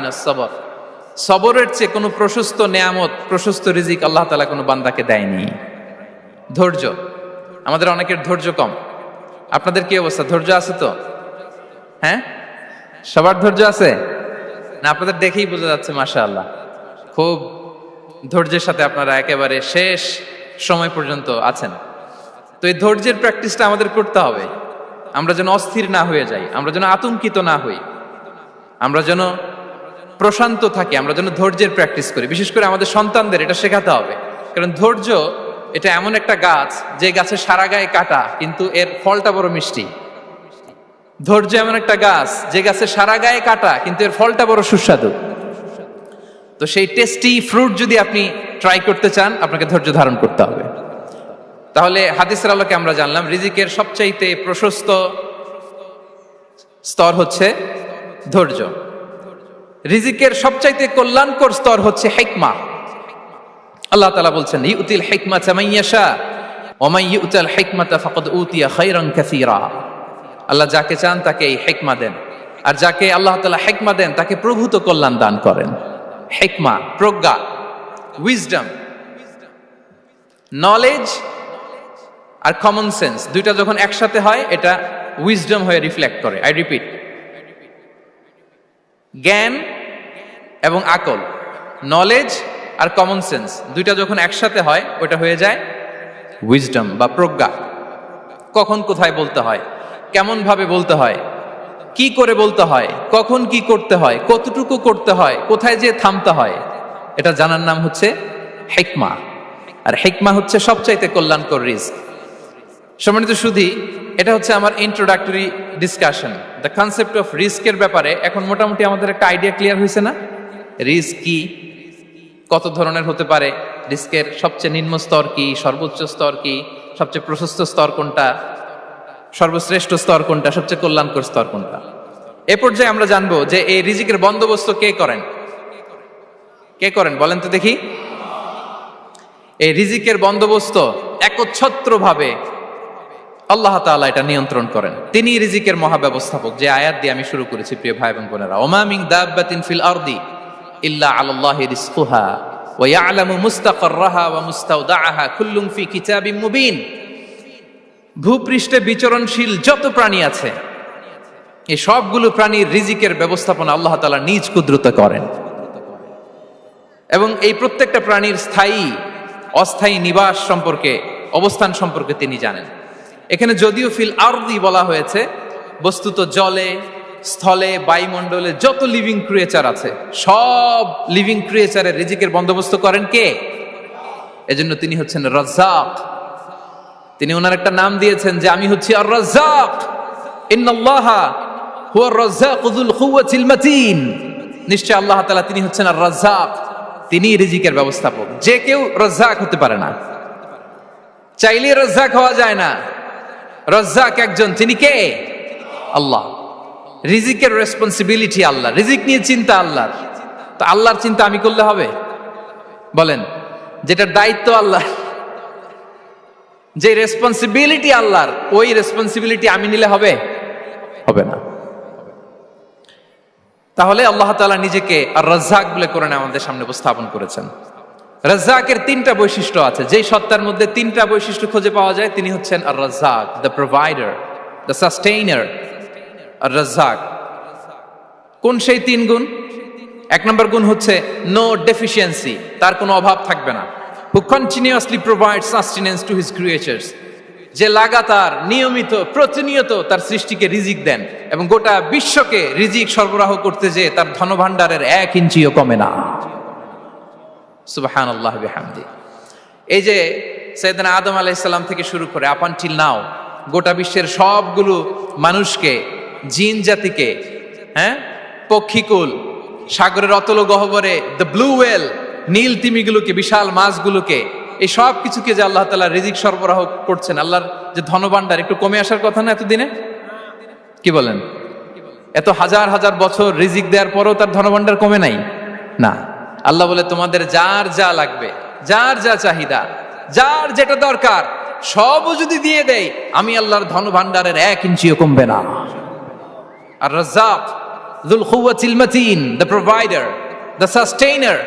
মিনাস সবর। সবরের চেয়ে কোনো প্রশস্ত নেয়ামত, প্রশস্ত রিজিক আল্লাহ তাআলা কোনো বান্দাকে দেয়নি। ধৈর্য, আমাদের অনেকের ধৈর্য কম। আপনাদের কি অবস্থা, ধৈর্য আছে তো? হ্যাঁ, সবার ধৈর্য আছে না? আপনাদের দেখেই বোঝা যাচ্ছে মাশাআল্লাহ, খুব ধৈর্যের সাথে আপনারা একেবারে শেষ সময় পর্যন্ত আছেন। তো এই ধৈর্যের প্র্যাকটিসটা আমাদের করতে হবে। আমরা যেন অস্থির না হয়ে যাই, আমরা যেন আতঙ্কিত না হই, আমরা যেন প্রশান্ত থাকি, আমরা যেন ধৈর্যের প্র্যাকটিস করি। বিশেষ করে আমাদের সন্তানদের এটা শেখাতে হবে, কারণ ধৈর্য এটা এমন একটা গাছ যে গাছের সারা গায়ে কাটা কিন্তু এর ফলটা বড় মিষ্টি। ধৈর্য এমন একটা গাছ যে গাছের সারা গায়ে কাটা কিন্তু এর ফলটা বড় সুস্বাদু। তো সেই টেস্টি ফ্রুট যদি আপনি ট্রাই করতে চান, আপনাকে ধৈর্য ধারণ করতে হবে। তাহলে হাদিসের আলোকে আমরা জানলাম রিজিকের সবচাইতে প্রশস্ত স্তর হচ্ছে ধৈর্য। রিজিকের সবচাইতে কল্যাণকর স্তর হচ্ছে হিকমা। আল্লাহ তাআলা বলছেন ইউতিল হিকমাতা মান ইয়াশা ওয়া মান ইউতাল হিকমাতা ফাকাদ উতিয়া খায়রান কাসীরা। আল্লাহ যাকে চান তাকে এই হিকমা দেন, আর যাকে আল্লাহ তাআলা হিকমা দেন তাকে প্রভূত কল্যাণ দান করেন। হিকমা, প্রজ্ঞা, উইজডম, নলেজ আর কমন সেন্স দুইটা যখন একসাথে হয় এটা উইজডম হয়ে রিফ্লেক্ট করে। আই রিপিট, জ্ঞান এবং আকল, নলেজ আর কমন সেন্স দুইটা যখন একসাথে হয় ওটা হয়ে যায় উইজডম বা প্রজ্ঞা। কখন কোথায় বলতে হয়, কেমন ভাবে বলতে হয়, কি করে বলতে হয়, কখন কি করতে হয়, কতটুকু করতে হয়, কোথায় যে থামতে হয়, এটা জানার নাম হচ্ছে হিকমা। আর হিকমা হচ্ছে সবচাইতে কল্যাণকর রিস্ক। সম্মানিত সুধী, এটা হচ্ছে আমার introductory discussion. The concept of রিস্কের ব্যাপারে এখন মোটামুটি আমাদের একটা আইডিয়া ক্লিয়ার হয়েছে না? রিস্ক কি, কত ধরনের হতে পারে, রিস্কের সবচেয়ে নিম্ন স্তর কি, সর্বোচ্চ স্তর কি, সবচেয়ে প্রশস্ত স্তর কোনটা, সর্বশ্রেষ্ঠ স্তর কোনটা, সবচেয়ে কল্যাণকর স্তর কোনটা। এ পর্যায়ে আমরা জানবো যে এই রিজিকের বন্দোবস্ত কে করেন। কে করেন বলেন তো দেখি? এই রিজিকের বন্দোবস্ত একচ্ছত্রভাবে আল্লাহ তাআলা এটা নিয়ন্ত্রণ করেন। তিনি রিজিকের মহাব্যবস্থাপক। যে আয়াত দিয়ে আমি শুরু করেছি প্রিয় ভাই এবং বোনেরা, ওমা মিন দাব্বাতিন ফিল আরদি ইল্লা আলাল্লাহি রিজকুহা ওয়া ইয়ালামু মুস্তাকাররাহা ওয়া মুস্তাওদাআহা কুল্লুম ফি কিতাবিম মুবিন। ভূপৃষ্ঠে বিচরণশীল যত প্রাণী আছে এই সবগুলো প্রাণীর রিজিকের ব্যবস্থাপনা আল্লাহ তাআলা নিজ কুদরতে করেন, এবং এই প্রত্যেকটা প্রাণীর স্থায়ী অস্থায়ী নিবাস সম্পর্কে, অবস্থান সম্পর্কে তিনি জানেন। এখানে যদিও ফিল আরদি বলা হয়েছে, বস্তুত জলে, স্থলে, বায়ুমণ্ডলে যত লিভিং ক্রিয়েচার আছে সব লিভিং ক্রিয়েচারের রিজিকের বন্দোবস্ত করেন কে? এজন্য তিনি হচ্ছেন রাজ্জাক। তিনি ওনার একটা নাম দিয়েছেন যে আমি হচ্ছি আর রাজ্জাক, ইন্নাল্লাহা হুয়ার রাজ্জাকু যুল কুওয়াতিল মাতিন। নিশ্চয় আল্লাহ তাআলা তিনি হচ্ছেন আর রাজ্জাক, তিনি রিজিকের ব্যবস্থাপক। যে কেউ রাজ্জাক হতে পারে না, চাইলে রাজ্জাক হওয়া যায় না। রাজ্জাক একজন, তিনি কে? আল্লাহ। রিজিকের রেসপন্সিবিলিটি আল্লাহ, রিজিক নিয়ে চিন্তা আল্লাহর। তো আল্লাহর চিন্তা আমি করলে হবে? বলেন, যেটার দায়িত্ব আল্লাহ, যে রেসপন্সিবিলিটি আল্লাহর, ওই রেসপন্সিবিলিটি আমি নিলে হবে? হবে না। তাহলে আল্লাহ তাআলা নিজেকে আর রাজ্জাক বলে কোরআনে আমাদের সামনে উপস্থাপন করেছেন। রাজ্জাকের তিনটা বৈশিষ্ট্য আছে। যেই সত্তার মধ্যে তিনটা বৈশিষ্ট্য খুঁজে পাওয়া যায় তিনি হচ্ছেন আর রাজ্জাক, দ্য প্রোভাইডার, দ্য সাস্টেইনার। আর রাজ্জাক কোন সেই তিন গুণ? এক নম্বর গুণ হচ্ছে নো ডেফিসিয়েন্সি, তার কোনো অভাব থাকবে না। হু continuously provide sustenance to his creatures, যে লাগাতার নিয়মিত প্রতিনিয়ত তার সৃষ্টিকে রিজিক দেন এবং গোটা বিশ্বকে রিজিক সরবরাহ করতে যে তার ধনভাণ্ডারের 1 ইঞ্চিও কমে না। সুবহানাল্লাহ বিহামদি। এই যে সাইয়েদনা আদম আলাইহিস সালাম থেকে শুরু করে আপ আনটিল নাও গোটা বিশ্বের সবগুলো মানুষকে, জিন জাতিকে, পক্ষীকুল, সাগরের অতল গহ্বরে দ্য ব্লু ওয়েল, নীল তিমিগুলোকে, বিশাল মাছগুলোকে, এই সব কিছুকে যে আল্লাহ তাআলা রিজিক সরবরাহ করছেন, আল্লাহর যে ধনভাণ্ডার একটু কমে আসার কথা না এতদিনে? কি বলেন? এত হাজার হাজার বছর রিজিক দেওয়ার পরও তার ধনভাণ্ডার কমে নাই না। আল্লাহ বলে তোমাদের যার যা লাগবে, যার যা চাহিদা, যার যেটা দরকার সবও যদি দিয়ে দেয় আমি আল্লাহর ধনভাণ্ডারের 1 ইঞ্চিও কমবে না। আর Razzak যুল কুওয়াতিল মাতিন, the provider, the sustainer.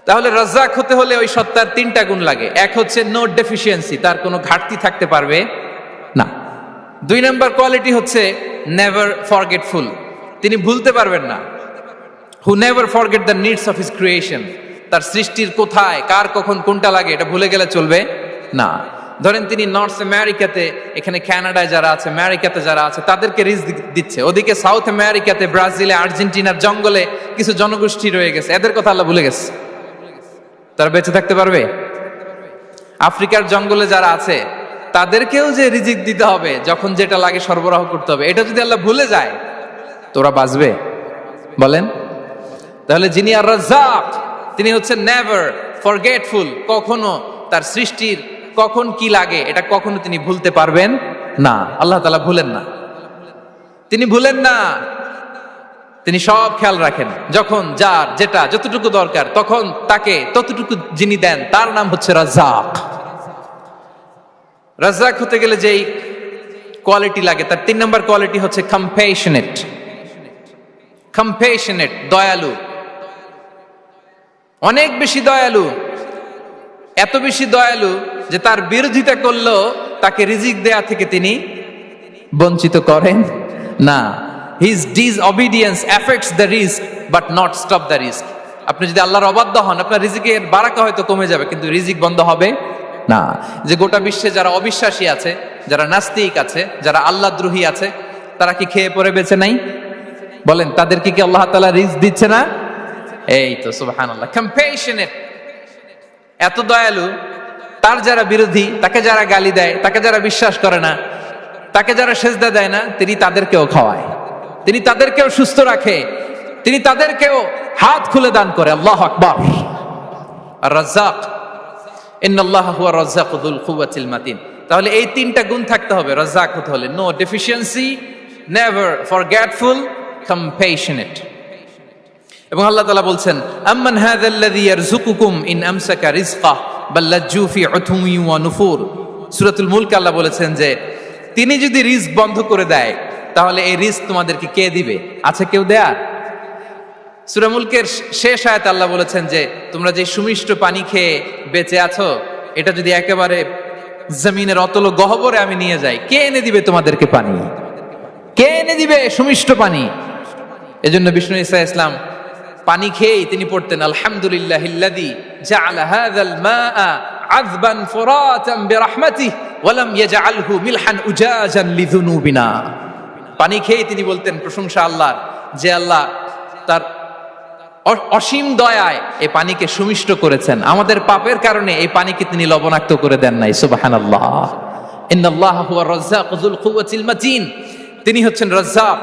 তাহলে রাজ্জাক হতে হলে ওই সত্তার তিনটা গুণ লাগে। এক হচ্ছে নো ডেফিসিয়েন্সি, তার কোনো ঘাটতি থাকতে পারবে না। দুই নাম্বার কোয়ালিটি হচ্ছে নেভার ফরগেটফুল, তিনি ভুলতে পারবেন না। Who never forget the needs of his creation, তার সৃষ্টির কোথায় কার কখন কোনটা লাগে এটা ভুলে গেলে চলবে না। ধরেন তিনি নর্থ আমেরিকাতে, এখানে কানাডায় যারা আছে, আমেরিকাতে যারা আছে, তাদেরকে রিস্ক দিচ্ছে। ওদিকে সাউথ আমেরিকাতে, ব্রাজিলে, আর্জেন্টিনার জঙ্গলে কিছু জনগোষ্ঠী রয়ে গেছে, এদের কথা আল্লাহ ভুলে গেছে। তারা বেঁচে থাকতে পারবে? আফ্রিকার জঙ্গলে যারা আছে তাদেরকেও যে রিজিক দিতে হবে, যখন যেটা লাগে সরবরাহ করতে হবে, এটা যদি আল্লাহ ভুলে যায় তোরা বাঁচবে? বলেন। তাহলে যিনি আর রাজ্জাক, তিনি হচ্ছেন নেভার ফরগেটফুল, কখনো তার সৃষ্টির কখন কি লাগে এটা কখনো তিনি ভুলতে পারবেন না। আল্লাহ তাআলা ভুলেন না, তিনি ভুলেন না, তিনি সব খেয়াল রাখেন। যখন যার যেটা যতটুকু দরকার তখন তাকে ততটুকু যিনি দেন, তার নাম হচ্ছে রাজ্জাক। রাজ্জাক হতে গেলে যেই কোয়ালিটি লাগে, তার 3 নম্বর কোয়ালিটি হচ্ছে কম্প্যাশনেট। কম্প্যাশনেট, দয়ালু, অনেক বেশি দয়ালু। এত বেশি দয়ালু যে তার বিরোধিতা করলেও তাকে রিজিক দেয়া থেকে তিনি বঞ্চিত করেন না। His disobedience affects the risk but not stop the risk. আপনি যদি আল্লাহর অবাধ্য হন, আপনার রিজিকের বারাকা হয়তো কমে যাবে, কিন্তু রিজিক বন্ধ হবে না। যে গোটা বিশ্বে যারা অবিশ্বাসী আছে, যারা নাস্তিক আছে, যারা আল্লাহদ্রোহী আছে, তারা কি খেয়ে পরে বেঁচে নাই? বলেন, তাদেরকে কি আল্লাহ তাআলা রিজিক দিচ্ছে না? এই তো সুবহানাল্লাহ। কম্প্যাশনেট, এত দয়ালু, তার যারা বিরোধী, তাকে যারা গালি দেয়, তাকে যারা বিশ্বাস করে না, তাকে যারা সেজদা দেয় না, তিনি তাদেরকেও খাওয়ায়, তিনি তাদেরকেও সুস্থ রাখে, তিনি তাদেরকেও হাত খুলে দান করে। আল্লাহু আকবার। আর রাজ্জাক, ইন্নাল্লাহা হুয়া রাজ্জাকু যুল কুওয়াতিল মাতিন। তাহলে এই 3টা গুণ থাকতে হবে রাজ্জাক হতে হলে: no deficiency, never forgetful, compassionate. এবং আল্লাহ তাআলা বলছেন, আম্মান হাযাল্লাযী ইয়ারযুকুকুম ইন আমসাকা রিজকা বাল লাজ্জু ফি উতুমি ওয়া নুফুর। সূরাতুল মুলক আল্লাহ বলেছেন যে তিনি যদি রিজক বন্ধ করে দেয় তাহলে এই রিজক তোমাদেরকে কে দিবে? আছে কেউ দেয়ার? সূরা মুলকের শেষ আয়াতে আল্লাহ বলেছেন যে তোমরা যে সুমিষ্ট পানি খেয়ে বেঁচে আছো, এটা যদি একেবারে জমিনের অতল গহ্বরে আমি নিয়ে যাই, কে এনে দিবে তোমাদেরকে পানি? কে এনে দিবে সুমিষ্ট পানি? এজন্য বিষ্ণু ঈসা ইসলাম পানি খেয়েই তিনি পড়তেন, আলহামদুলিল্লাহিল্লাযী জাআলা হাযাল মাআ আযবান ফুরাতান বিরাহমাতিহি ওয়া লাম ইয়াজআলহু মিলহান উজাজান লিযুনুবিনা। পানি খেয়েই তিনি বলতেন প্রশংসা আল্লাহর, যে আল্লাহ তার অসীম দয়ায় এই পানিকে সুমিষ্ট করেছেন, আমাদের পাপের কারণে এই পানিকে তিনি লবণাক্ত করে দেন নাই। সুবহানাল্লাহ। ইন্নাল্লাহা হুয়া রাজ্জাকু যুল কুওয়াতিল মাতিন, তিনি হচ্ছেন রাজ্জাক।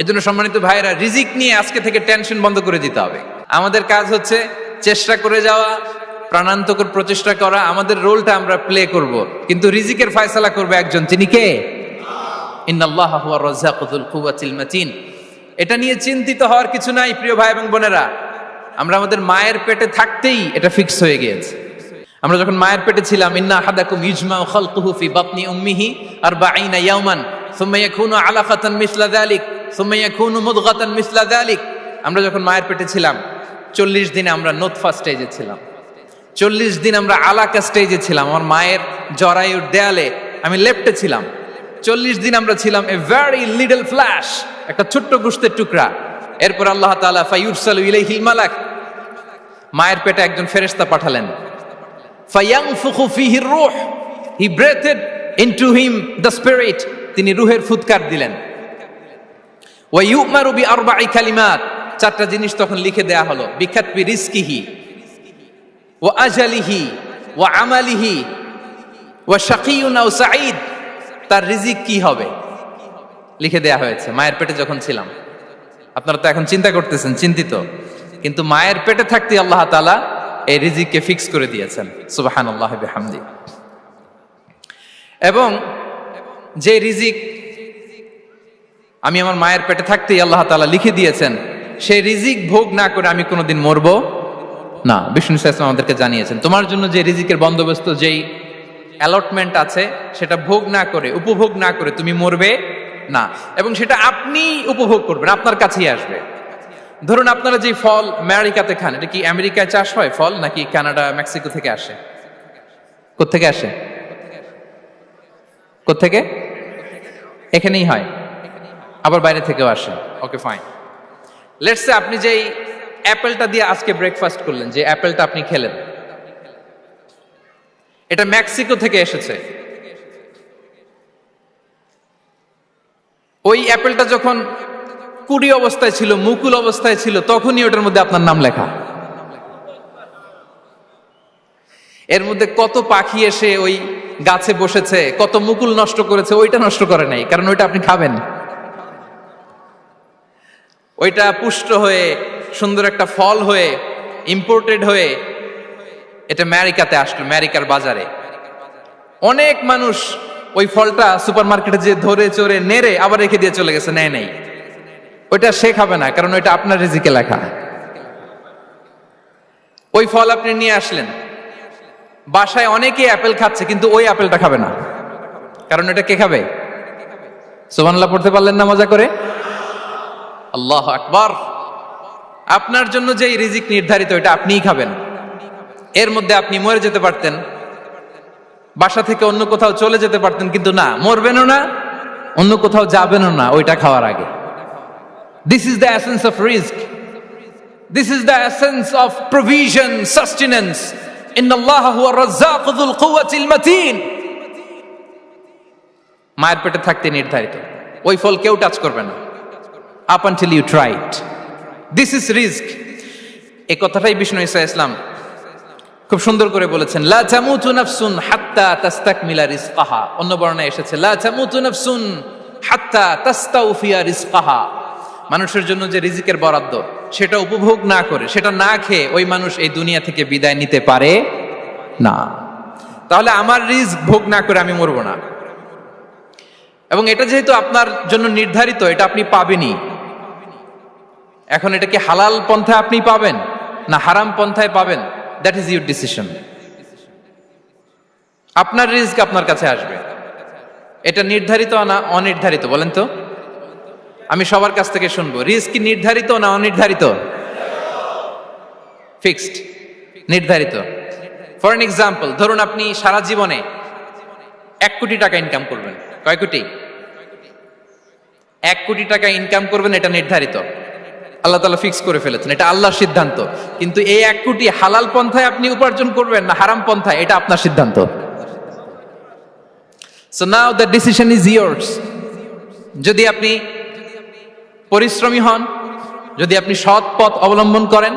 এজন্য সম্মানিত ভাইরা, রিজিক নিয়ে আজকে থেকে টেনশন বন্ধ করে দিতে হবে। আমাদের কাজ হচ্ছে চেষ্টা করে যাওয়া, প্রাণান্তকর প্রচেষ্টা করা, আমাদের রোলটা আমরা প্লে করব, কিন্তু রিজিকের ফয়সালা করবে একজন, তিনি কে? ইন্নাল্লাহা হুয়া রাজ্জাকু যুল কুওয়াতিল মাতিন। এটা নিয়ে চিন্তিত হওয়ার কিছু নাই প্রিয় ভাই এবং বোনেরা। আমরা আমাদের মায়ের পেটে থাকতেই এটা ফিক্স হয়ে গিয়েছে। আমরা যখন মায়ের পেটে ছিলাম, ইন্না আহাদাকুম ইজমাউ খালকুহু ফি বাতনি উম্মিহি 40 ইয়াওমান সুম্মা ইয়াকুনু আলাকাতান মিসলা যালিক সুম্মা ইয়াকুনু মুদগাতান মিসলা যালিক। আমরা যখন মায়ের পেটে ছিলাম 40 দিনে আমরা নুতফা স্টেজে ছিলাম, 40 দিন আমরা আলাকা স্টেজে ছিলাম। আমার মায়ের জরায়ুর দেয়ালে আমি লেপ্টে ছিলাম। 40 দিন আমরা ছিলাম এ ভেরি লিটল ফ্ল্যাশ, একটা ছোট্ট গোশতের টুকরা। এরপর আল্লাহ তাআলা ফায়ুরসালু ইলাইহিল মালাক, মায়ের পেটে একজন ফেরেশতা পাঠালেন। ফায়ানফুখু ফিহির রূহ, he breathed into him the spirit, তিনি রূহের ফুৎকার দিলেন। ওয়া ইউমারু বিআরবা'i কালিমাত, 4টা জিনিস তখন লিখে দেয়া হলো। বিকাতবি রিজকিহি ওয়া আজালিহি ওয়া আমালিহি ওয়া শাকিয়ুন আও সাঈদ, তার রিজিক কি হবে লিখে দেয়া হয়েছে মায়ের পেটে যখন ছিলাম। আপনারা তো এখন চিন্তা করতেছেন, চিন্তিত, কিন্তু মায়ের পেটে থাকতে আল্লাহ তাআলা এই রিজিককে ফিক্স করে দিয়েছেন। সুবহানাল্লাহি বিহামদি। এবং যে রিজিক আমি আমার মায়ের পেটে থাকতেই আল্লাহ তাআলা লিখে দিয়েছেন, সেই রিজিক ভোগ না করে আমি কোনোদিন মরবো না। বিষ্ণু ইসলাম আমাদেরকে জানিয়েছেন, তোমার জন্য যে রিজিকের বন্দোবস্ত, যেই অ্যালটমেন্ট আছে, সেটা ভোগ না করে, উপভোগ না করে তুমি মরবে না, এবং সেটা আপনি উপভোগ করবেন, আপনার কাছেই আসবে। ধরুন আপনারা যে ফল আমেরিকাতে খান, এটা কি আমেরিকায় চাষ হয় ফল, নাকি কানাডা মেক্সিকো থেকে আসে? কোত্থেকে আসে? কোত্থেকে? এখানেই হয়, আবার বাইরে থেকেও আসে। Okay fine. লেটস সে আপনি যেই অ্যাপেলটা দিয়ে আজকে ব্রেকফাস্ট করলেন, যে অ্যাপেলটা আপনি খেলেন, এটা মেক্সিকো থেকে এসেছে। ওই অ্যাপেলটা যখন কুড়ি অবস্থায় ছিল, মুকুল অবস্থায় ছিল, তখনই ওটার মধ্যে আপনার নাম লেখা। এর মধ্যে কত পাখি এসে ওই গাছে বসেছে, কত মুকুল নষ্ট করেছে, ওইটা নষ্ট করে নাই, কারণ ওইটা আপনি খাবেন। ওইটা পুষ্ট হয়ে সুন্দর একটা ফল হয়ে ইম্পোর্টেড হয়ে এটা আমেরিকাতে আসলো, আমেরিকার বাজারে। অনেক মানুষ ওই ফলটা সুপার মার্কেটে যে ধরে চড়ে নেড়ে আবার রেখে দিয়ে চলে গেছে, নেয় নাই। ওইটা সে খাবে না, কারণ ওইটা আপনার রিজিকে লেখা। ওই ফল আপনি নিয়ে আসলেন, বাসায় অনেকে অ্যাপেল খাচ্ছে, কিন্তু ওই অ্যাপেলটা খাবে না, কারণ এটা কে খাবে? সুবহানাল্লাহ পড়তে পারলেন না মজা করে? আল্লাহু আকবার। আপনার জন্য যে রিজিক নির্ধারিত, এটা আপনিই খাবেন। এর মধ্যে আপনি মরে যেতে পারতেন, বাসা থেকে অন্য কোথাও চলে যেতে পারতেন, কিন্তু না, মরবেনও না, অন্য কোথাও যাবেনও না ওইটা খাওয়ার আগে। This is the essence of risk, this is the essence of provision, sustenance. ইন্নাল্লাহা হুয়া রাজ্জাকু যুল কুওয়াতিল মাতিন। মায়ের পেটে থাকতে নির্ধারিত, ওই ফল কেউ টাচ করবে না up until you try it. This is risk. এই কথাটাই বিষ্ণু ঈসা ইসলাম খুব সুন্দর করে বলেছেন, লা তামুতু নাফসুন হাত্তা তাস্তাকমিলা রিজকাহা। অন্য বর্ণনায় এসেছে লা তামুতু নাফসুন হাত্তা তাস্তাউফিয়া রিজকাহা। মানুষের জন্য যে রিজিকের বরাদ্দ, সেটা উপভোগ না করে, সেটা না খেয়ে ওই মানুষ এই দুনিয়া থেকে বিদায় নিতে পারে না। তাহলে আমার রিস্ক ভোগ না করে আমি মরবো না, এবং এটা যেহেতু আপনার জন্য নির্ধারিত, এটা আপনি পাবেনই। এখন এটা কি হালাল পন্থায় আপনি পাবেন না হারাম পন্থায় পাবেন, দ্যাট ইজ ইউর ডিসিশন। আপনার রিস্ক আপনার কাছে আসবে। এটা নির্ধারিত না অনির্ধারিত? বলেন তো, আমি সবার কাছ থেকে শুনবো, রিস্ক কি নির্ধারিত না অনির্ধারিত? ফিক্সড, নির্ধারিত। ফর এন এক্সাম্পল, ধরুন আপনি সারা জীবনে 1 কোটি টাকা ইনকাম করবেন। কয় কোটি? 1 কোটি টাকা ইনকাম করবেন, এটা নির্ধারিত, আল্লাহ তাআলা ফিক্স করে ফেলেছেন, এটা আল্লাহর সিদ্ধান্ত। কিন্তু এই 1 কোটি হালাল পন্থায় আপনি উপার্জন করবেন না হারাম পন্থায়, এটা আপনার সিদ্ধান্ত। So now the decision is years. যদি আপনি পরিশ্রমী হন, যদি আপনি সৎ পথ অবলম্বন করেন,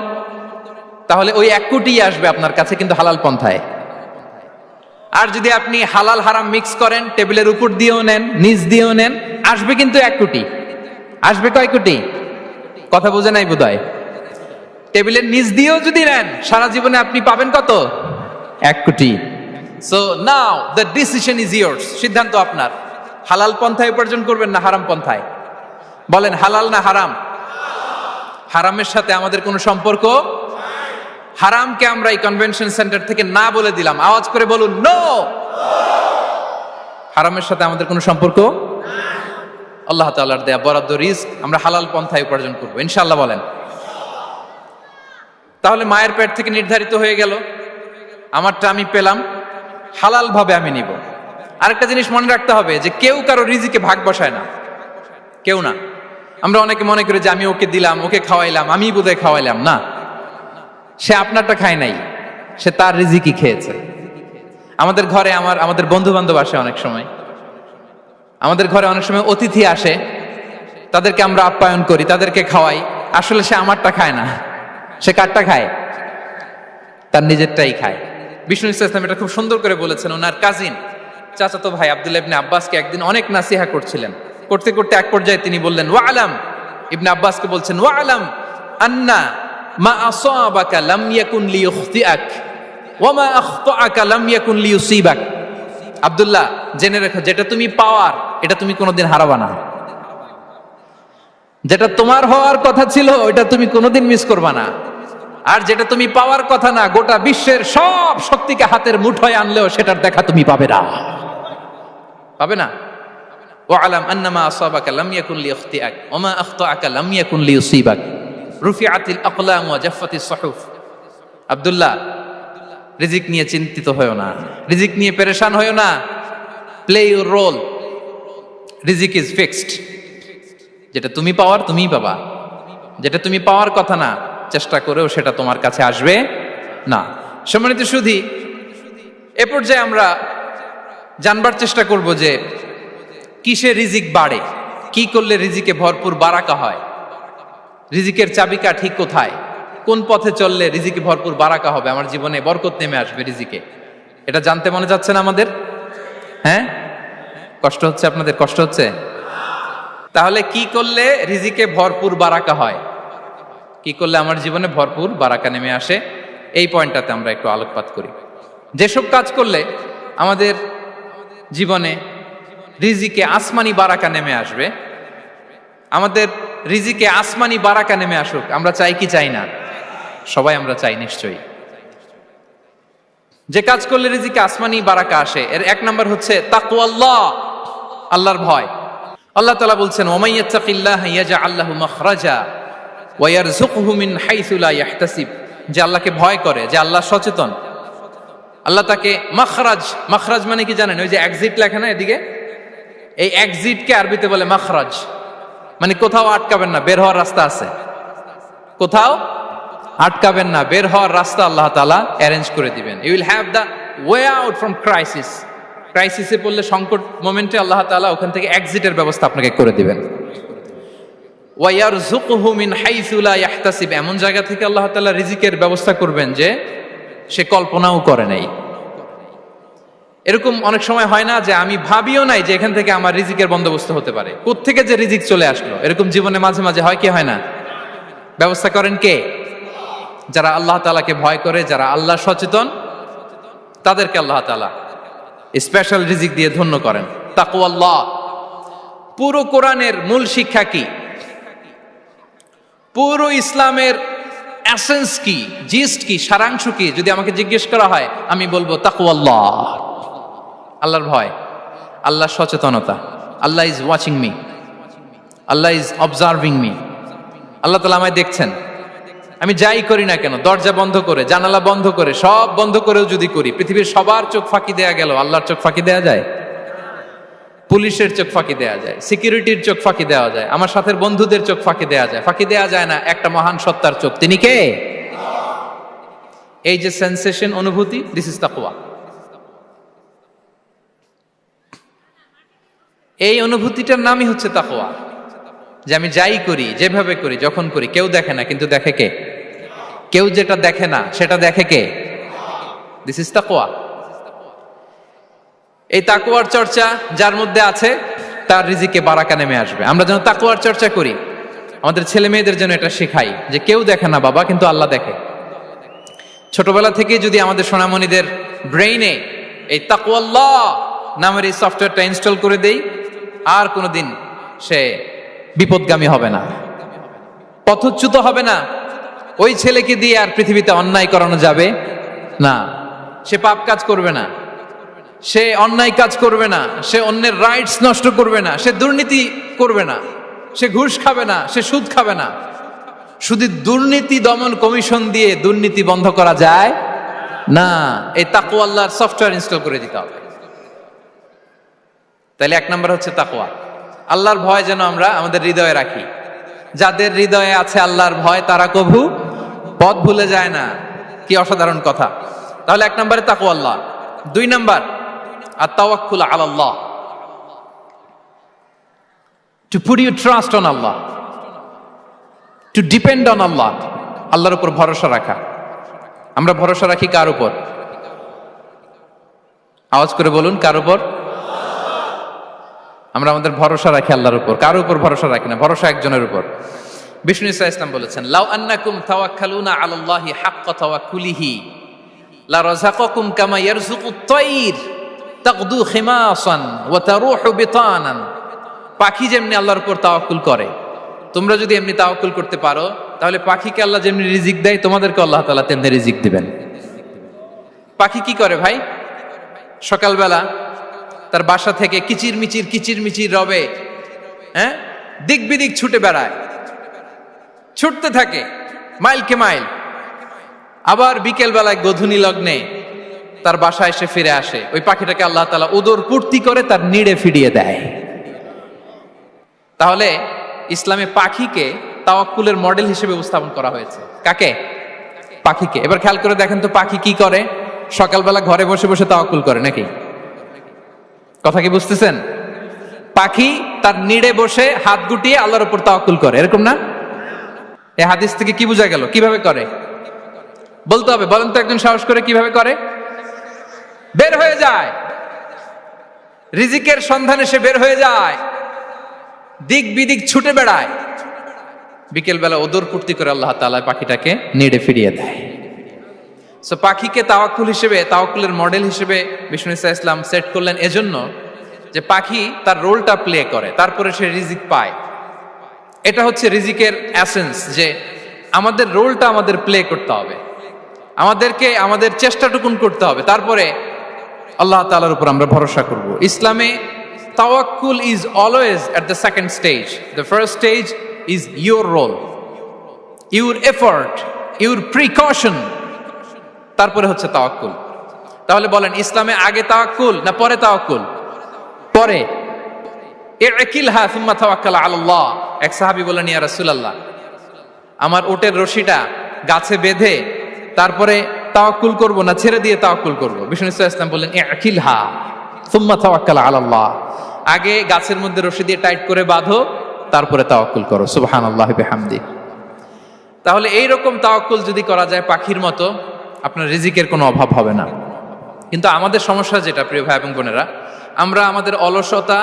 তাহলে ওই 1 কোটি আসবে আপনার কাছে, কিন্তু হালাল পন্থায়। আর যদি আপনি হালাল হারাম মিক্স করেন, টেবিলের উপর দিয়েও নেন, নিচ দিয়েও নেন, আসবে কিন্তু 1 কোটি। আসবে কয় কোটি? কথা বোঝে নাই বোধহয়। টেবিলের নিচ দিয়েও যদি নেন, সারা জীবনে আপনি পাবেন কত? 1 কোটি। So now the decision is years. সিদ্ধান্ত আপনার, হালাল পন্থায় উপার্জন করবেন না হারাম পন্থায়? বলেন, হালাল না হারাম? হারামের সাথে আমাদের কোনো সম্পর্ক? হারামকে আমরা এই কনভেনশন সেন্টার থেকে না বলে দিলাম, আওয়াজ করে বলুন নো। হারামের সাথে আমাদের কোনো সম্পর্ক? আল্লাহ তাআলার দেয়া বরাদ্দ রিস্ক আমরা হালাল পন্থায় উপার্জন করবো ইনশাআল্লাহ। বলেন। তাহলে মায়ের পেট থেকে নির্ধারিত হয়ে গেল, আমারটা আমি পেলাম, হালাল ভাবে আমি নিব। আরেকটা জিনিস মনে রাখতে হবে যে কেউ কারো রিজিকে ভাগ বসায় না, কেউ না। আমরা অনেকে মনে করি যে আমি ওকে দিলাম, ওকে খাওয়াইলাম, আমি বোধহয় খাওয়াইলাম। না, সে আপনারটা খায় নাই, সে তার রিজিকই খেয়েছে। আমাদের ঘরে আমাদের বন্ধু বান্ধব আসে অনেক সময়, আমাদের ঘরে অনেক সময় অতিথি আসে, তাদেরকে আমরা আপ্যায়ন করি, তাদেরকে খাওয়াই। আসলে সে আমারটা খায় না, সে কারটা খায়? তার নিজেরটাই খায়। বিষ্ণু ইসলাম এটা খুব সুন্দর করে বলেছেন। ওনার কাজিন, চাচাতো ভাই আব্দুল্লাহ ইবনে আব্বাসকে একদিন অনেক নাসিহা করছিলেন। করতে করতে এক পর্যায়ে তিনি বললেন, ওয়া আলাম, ইবনে আব্বাসকে বলছেন, ওয়া আলাম আন্না মা আসাবাকা লাম ইয়াকুন লিইখতিআক ওয়া মা আখতাআকা লাম ইয়াকুন লিইউসিবাক। আব্দুল্লাহ, জেনে রেখো, যেটা তুমি পাওয়ার এটা তুমি কোনোদিন হারাবা না। যেটা তোমার হওয়ার কথা ছিল ওটা তুমি কোনোদিন মিস করবা না। আর যেটা তুমি পাওয়ার কথা না, গোটা বিশ্বের সব শক্তিকে হাতের মুঠোয় আনলেও সেটার দেখা তুমি পাবে না, পাবে না। ওয়ালাম আন্নামা আসাবাকা লাম ইয়াকুন লিয়াখতিআক ওয়া মা আখতাআকা লাম ইয়াকুন লিয়ুসিবাক রুফিআতিল আকলাম ওয়া জাফফাতিস সুহুফ। আব্দুল্লাহ, রিজিক নিয়ে চিন্তিত হয়ো না, রিজিক নিয়ে পেরেশান হয়ো না। প্লে ইউর রোল, রিজিক ইজ ফিক্সড। যেটা তুমি পাওয়ার তুমিই পাবা, যেটা তুমি পাওয়ার কথা না চেষ্টা করেও সেটা তোমার কাছে আসবে না। সম্মানিত সুধী, এ পর্যায়ে আমরা জানবার চেষ্টা করব যে কিসে রিজিক বাড়ে, কি করলে রিজিকে ভরপুর বারাকা হয়, রিজিকের চাবিকা ঠিক কোথায়, কোন পথে চললে রিজিকে ভরপুর বারাকা হবে, আমার জীবনে বরকত নেমে আসবে রিজিকে। এটা জানতে মনে যাচ্ছে না আমাদের? হ্যাঁ, কষ্ট হচ্ছে আপনাদের? কষ্ট হচ্ছে? তাহলে কি করলে রিজিকে ভরপুর বারাকা হয়, কি করলে আমার জীবনে ভরপুর বারাকা নেমে আসে, এই পয়েন্টটাতে আমরা একটু আলোকপাত করি। যেসব কাজ করলে আমাদের জীবনে রিজিকে আসমানি বারাকা নেমে আসবে, আমাদের রিজিকে আসমানি বারাকা নেমে আসুক, আমরা চাই কি চাই না? সবাই আমরা চাই নিশ্চয়ই। যে কাজ করলে রিজিকে আসমানি বারাকা আসে, এর এক নাম্বার হচ্ছে তাকওয়াল্লাহ, আল্লাহর ভয়। আল্লাহ তাআলা বলছেন, ওয়া মাইয়াত্তাকিল্লাহা ইয়াজআল লাহু মাখরাজা ওয়া ইয়ারযুকহু মিন হাইসু লা ইয়াহতাসিব। যে আল্লাহকে ভয় করে, যে আল্লাহ সচেতন, আল্লাহ তাকে মাখরাজ, মাখরাজ মানে কি জানেন? ওই যে এক্সিট লেখা না এদিকে, এই এক্সিটকে আরবিতে বলে মাখরাজ, মানে কোথাও আটকাবেন না, বের হওয়ার রাস্তা আছে, কোথাও আটকাবেন না, বের হওয়ার রাস্তা আল্লাহ তাআলা অ্যারেঞ্জ করে দিবেন। You will have the way out from crisis. ক্রাইসিসে পড়লে, সংকট মোমেন্টে আল্লাহ তাআলা ওখান থেকে এক্সিটের ব্যবস্থা আপনাকে করে দিবেন। ওয়া ইয়ারযুকহু মিন হাইসু লা ইয়াহতাসিব, এমন জায়গা থেকে আল্লাহ তাআলা রিজিকের ব্যবস্থা করবেন যে সে কল্পনাও করে নাই। এরকম অনেক সময় হয় না যে আমি ভাবিও নাই যে এখান থেকে আমার রিজিকের বন্দোবস্ত হতে পারে, কোত্থেকে যে রিজিক চলে আসলো। এরকম জীবনে মাঝে মাঝে হয় কি হয় না? ব্যবস্থা করেন কে? যারা আল্লাহ তাআলাকে ভয় করে, যারা আল্লাহ সচেতন, তাদেরকে আল্লাহ তাআলা স্পেশাল রিজিক দিয়ে ধন্য করেন। তাকওয়াল্লাহ। পুরো কোরআনের মূল শিক্ষা কি? পুরো ইসলামের এসেন্স কি, জিস্ট কি, সারাংশ কি যদি আমাকে জিজ্ঞেস করা হয়, আমি বলবো তাকওয়াল্লাহ, আল্লাহর ভয়, আল্লাহর সচেতনতা। আল্লাহ ইজ ওয়াচিং মি, আল্লাহ ইজ অবজার্ভিং মি। আল্লাহ তাআলা আমায় দেখছেন, আমি যাই করি না কেন, দরজা বন্ধ করে, জানালা বন্ধ করে, সব বন্ধ করেও যদি করি, পৃথিবীর সবার চোখ ফাঁকি দেয়া গেল, আল্লাহর চোখ ফাঁকি দেয়া যায়? পুলিশের চোখ ফাঁকি দেয়া যায়, সিকিউরিটির চোখ ফাঁকি দেওয়া যায়, আমার সাথে বন্ধুদের চোখ ফাঁকি দেয়া যায়, ফাঁকি দেয়া যায় না একটা মহান সত্তার চোখ। তিনি কে? এই যে সেন্সেশন, অনুভূতি, দিস ইজ তাকওয়া। এই অনুভূতিটার নামই হচ্ছে তাকওয়া। যে আমি যাই করি, যেভাবে করি, যখন করি, কেউ দেখে না, কিন্তু দেখে কে? কেউ যেটা দেখে না সেটা দেখে কে? দিস ইজ তাকওয়া। এই তাকওয়ার চর্চা যার মধ্যে আছে, তার রিজিকে বারাকা নেমে আসবে। আমরা যেন তাকওয়ার চর্চা করি, আমাদের ছেলে মেয়েদের জন্য এটা শেখাই যে কেউ দেখে না বাবা, কিন্তু আল্লাহ দেখে। ছোটবেলা থেকে যদি আমাদের সোনামণিদের ব্রেইনে এই তাকওয়াল্লাহ নামের এই সফটওয়্যারটা ইনস্টল করে দেই, আর কোনোদিন সে বিপদগামী হবে না, পথচ্যুত হবে না। ওই ছেলেকে দিয়ে আর পৃথিবীতে অন্যায় করানো যাবে না, সে পাপ কাজ করবে না, সে অন্যায় কাজ করবে না, সে অন্যের রাইটস নষ্ট করবে না, সে দুর্নীতি করবে না, সে ঘুষ খাবে না, সে সুদ খাবে না। শুধু দুর্নীতি দমন কমিশন দিয়ে দুর্নীতি বন্ধ করা যায় না, এই তাকওয়া আল্লাহর সফটওয়্যার ইনস্টল করে দিতে হবে। তাহলে এক নম্বর হচ্ছে তাকওয়া। আল্লাহর ভয় যেন আমরা আমাদের হৃদয়ে রাখি। যাদের হৃদয়ে আছে আল্লাহর ভয়, তারা কভু পথ ভুলে যায় না। কি অসাধারণ কথা! তাহলে এক নম্বরে তাকওয়া আল্লাহ। দুই নম্বর আত-তাওয়াক্কুল আলাল্লাহ, to put your trust on আল্লাহ, টু ডিপেন্ড অন আল্লাহ। আল্লাহর উপর ভরসা রাখা। আমরা ভরসা রাখি কার উপর? আওয়াজ করে বলুন, কার উপর? আমরা আমাদের ভরসা রাখি আল্লাহর উপর, কার উপর ভরসা রাখি না। ভরসা একজনের উপর। বিষ্ণু ইসা ইসলাম বলেছেন, লাউ আন্নাকুম তাওয়াক্কালুনা আলাল্লাহি হাক্কা তাওয়াক্কুলিহি লা রাযাকাকুম কামা ইয়ারযুকুত তায়র তাগদু খিমাসান ওয়া তারুহু বিতানান। পাখি যেমনি আল্লাহর উপর তাওয়াক্কুল করে, তোমরা যদি এমনি তাওয়াক্কুল করতে পারো, তাহলে পাখিকে আল্লাহ যেমনি রিজিক দেয়, তোমাদেরকে আল্লাহ তাআলা তেমনি রিজিক দিবেন। পাখি কি করে ভাই? সকালবেলা তার বাসা থেকে কিচির মিচির রবে, হ্যাঁ, দিক বিদিক ছুটে বেড়ায়, ছুটতে থাকে মাইলকে মাইল। আবার বিকেল বেলায় গধূলি লগ্নে তার বাসায় এসে ফিরে আসে। ওই পাখিটাকে আল্লাহ তাআলা উদর পূর্তি করে তার নিড়ে ফিরিয়ে দেয়। তাহলে ইসলামে পাখিকে তাওয়াক্কুলের মডেল হিসেবে উপস্থাপন করা হয়েছে। কাকে? পাখিকে। এবার খেয়াল করে দেখেন তো পাখি কি করে? সকালবেলা ঘরে বসে বসে তাওয়াক্কুল করে নাকি? কথা কি বুঝতেছেন? পাখি তার নিড়ে বসে হাত গুটিয়ে আল্লাহর উপর তাওয়াক্কুল করে, এরকম না? এই হাদিস থেকে কি বোঝা গেল? কিভাবে করে বলতে হবে, বলেন তো একজন সাহস করে কিভাবে করে? বের হয়ে যায়, রিজিকের সন্ধানে সে বের হয়ে যায়, দিক বিদিক ছুটে বেড়ায়, বিকেল বেলা ওদর পূর্তি করে আল্লাহ তাআলা পাখিটাকে নিড়ে ফিরিয়ে দেয়। সো পাখিকে তাওয়াক্কুল হিসেবে, তাওয়াক্কুলের মডেল হিসেবে বিষ্ণু ইসা ইসলাম সেট করলেন এজন্য যে পাখি তার রোলটা প্লে করে, তারপরে সে রিজিক পায়। এটা হচ্ছে রিজিকের এসেন্স, যে আমাদের রোলটা আমাদের প্লে করতে হবে, আমাদেরকে আমাদের চেষ্টাটুকুন করতে হবে, তারপরে আল্লাহ তাআলার উপর আমরা ভরসা করব। ইসলামে তাওয়াক্কুল is always at the second stage. The first stage is your role, your effort, your precaution, তারপরে হচ্ছে তাওয়াক্কুল। তাহলে বলেন, ইসলামে আগে তাওয়াক্কুল না পরে তাওয়াক্কুল? পরে। ইকিলহা সুম্মা তাওয়াক্কাল আলাল্লাহ। এক সাহাবী বলেন, ইয়া রাসূলুল্লাহ, আমার উটের রশিটা গাছে বেঁধে তারপরে তাওয়াক্কুল করব না ছেড়ে দিয়ে তাওয়াক্কুল করব? বিষ্ণু সাল্লাল্লাহু আলাইহি ওয়াসাল্লাম বললেন, ইকিলহা সুম্মা তাওয়াক্কাল আলাল্লাহ। আগে গাছের মধ্যে রশি দিয়ে টাইট করে বাঁধো, তারপরে তাওয়াক্কুল করো। সুবহানাল্লাহি বিহামদি। তাহলে এই রকম তাওয়াক্কুল যদি করা যায় পাখির মতো, আপনার রিজিকের কোনো অভাব হবে না। কিন্তু আমাদের সমস্যা যেটা, প্রিয় ভাই এবং বোনেরা, আমরা আমাদের অলসতা,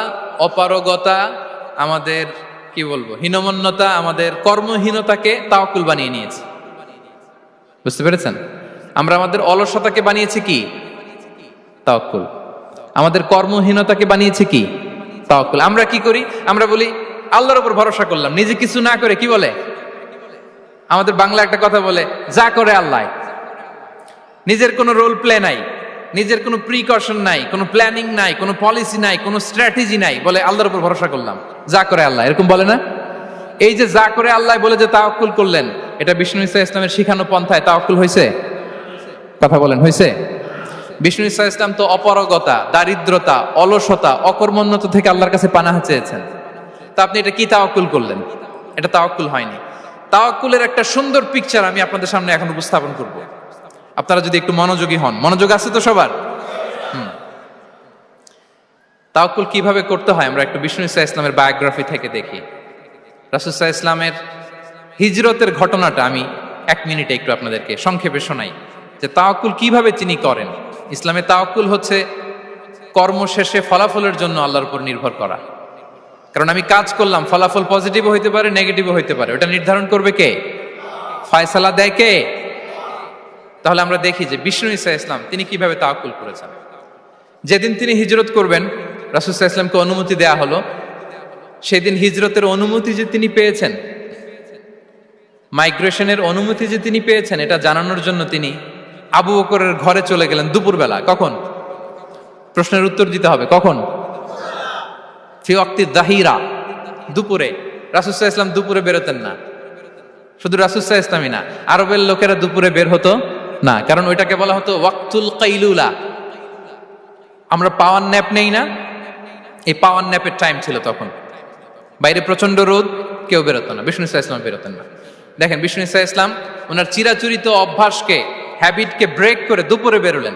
অপারগতা, আমাদের কি বলবো হীনমন্যতা, আমাদের কর্মহীনতাকে তাওয়াক্কুল বানিয়ে নিয়েছি। বুঝতে পেরেছেন? আমরা আমাদের অলসতাকে বানিয়েছি কি? তাওয়াক্কুল। আমাদের কর্মহীনতাকে বানিয়েছি কি? তাওয়াক্কুল। আমরা কি করি? আমরা বলি আল্লাহর উপর ভরসা করলাম, নিজে কিছু না করে। কি বলে আমাদের বাংলা একটা কথা বলে, যা করে আল্লাহ। নিজের কোনো রোল প্লে নাই, নিজের কোনো প্রিকশন নাই, কোনো প্ল্যানিং নাই, কোনো পলিসি নাই, কোনো স্ট্র্যাটেজি নাই, বলে আল্লাহর উপর ভরসা করলাম, যা করে আল্লাহ, এরকম বলে না? এই যে যা করে আল্লাহ বলে যে তাওয়াক্কুল করলেন, এটা বিষ্ণু ইসা ইসলামের শিখানো পন্থায় তাওয়াক্কুল হয়েছে? কথা বলেন, হয়েছে? বিষ্ণু ইসা ইসলাম তো অপারগতা, দারিদ্রতা, অলসতা, অকর্মণ্যতা থেকে আল্লাহর কাছে পানাহ চেয়েছেন। তা আপনি এটা কি তাওয়াক্কুল করলেন? এটা তাওয়াক্কুল হয়নি। তাওয়াক্কুলের একটা সুন্দর পিকচার আমি আপনাদের সামনে এখন উপস্থাপন করব, আপনারা যদি একটু মনোযোগী হন। মনোযোগ আছে তো সবার? তাওয়াক্কুল কিভাবে করতে হয় আমরা একটু বিষ্ণু ইসা ইসলামের বায়োগ্রাফি থেকে দেখি। রাসূল সাল্লাল্লাহু আলাইহি ইসলামের হিজরতের ঘটনাটা আমি 1 মিনিটে একটু আপনাদেরকে সংক্ষেপে শোনাই, যে তাওয়াক্কুল কিভাবে তিনি করেন। ইসলামে তাওয়াক্কুল হচ্ছে কর্ম শেষে ফলাফলের জন্য আল্লাহর উপর নির্ভর করা। কারণ আমি কাজ করলাম, ফলাফল পজিটিভও হইতে পারে, নেগেটিভও হইতে পারে, ওটা নির্ধারণ করবে কে? ফয়সালা দেয় কে? তাহলে আমরা দেখি যে বিষ্ণু ইসা ইসলাম তিনি কিভাবে তাওয়াক্কুল করেছেন। যেদিন তিনি হিজরত করবেন, রাসূল সাল্লাল্লাহু আলাইহি ওয়াসাল্লামকে অনুমতি দেয়া হলো, সেদিন হিজরতের অনুমতি যে তিনি পেয়েছেন, মাইগ্রেশনের অনুমতি যে তিনি পেয়েছেন, এটা জানানোর জন্য তিনি আবু বকরের ঘরে চলে গেলেন দুপুরবেলা। কখন? প্রশ্নের উত্তর দিতে হবে, কখন? ফি ওয়াক্তি যাহিরা, দুপুরে। রাসূল সাল্লাল্লাহু আলাইহি ওয়াসাল্লাম দুপুরে বেরোতেন না। শুধু রাসূল সাল্লাল্লাহু আলাইহি ওয়াসাল্লামই না, আরবের লোকেরা দুপুরে বের হতো না, কারণ ওইটাকে বলা হতো ওয়াক্তুল কাইলুলা। আমরা পাওয়ার ন্যাপ নেই না, এই পাওয়ার ন্যাপের টাইম ছিল তখন। বাইরে প্রচন্ড রোদ, কেউ বেরোতো না, বিষ্ণু ইসা ইসলাম বেরোতেন না। দেখেন বিষ্ণু ইসা ইসলাম ওনার চিরাচরিত অভ্যাসকে, হ্যাবিটকে ব্রেক করে দুপুরে বেরোলেন।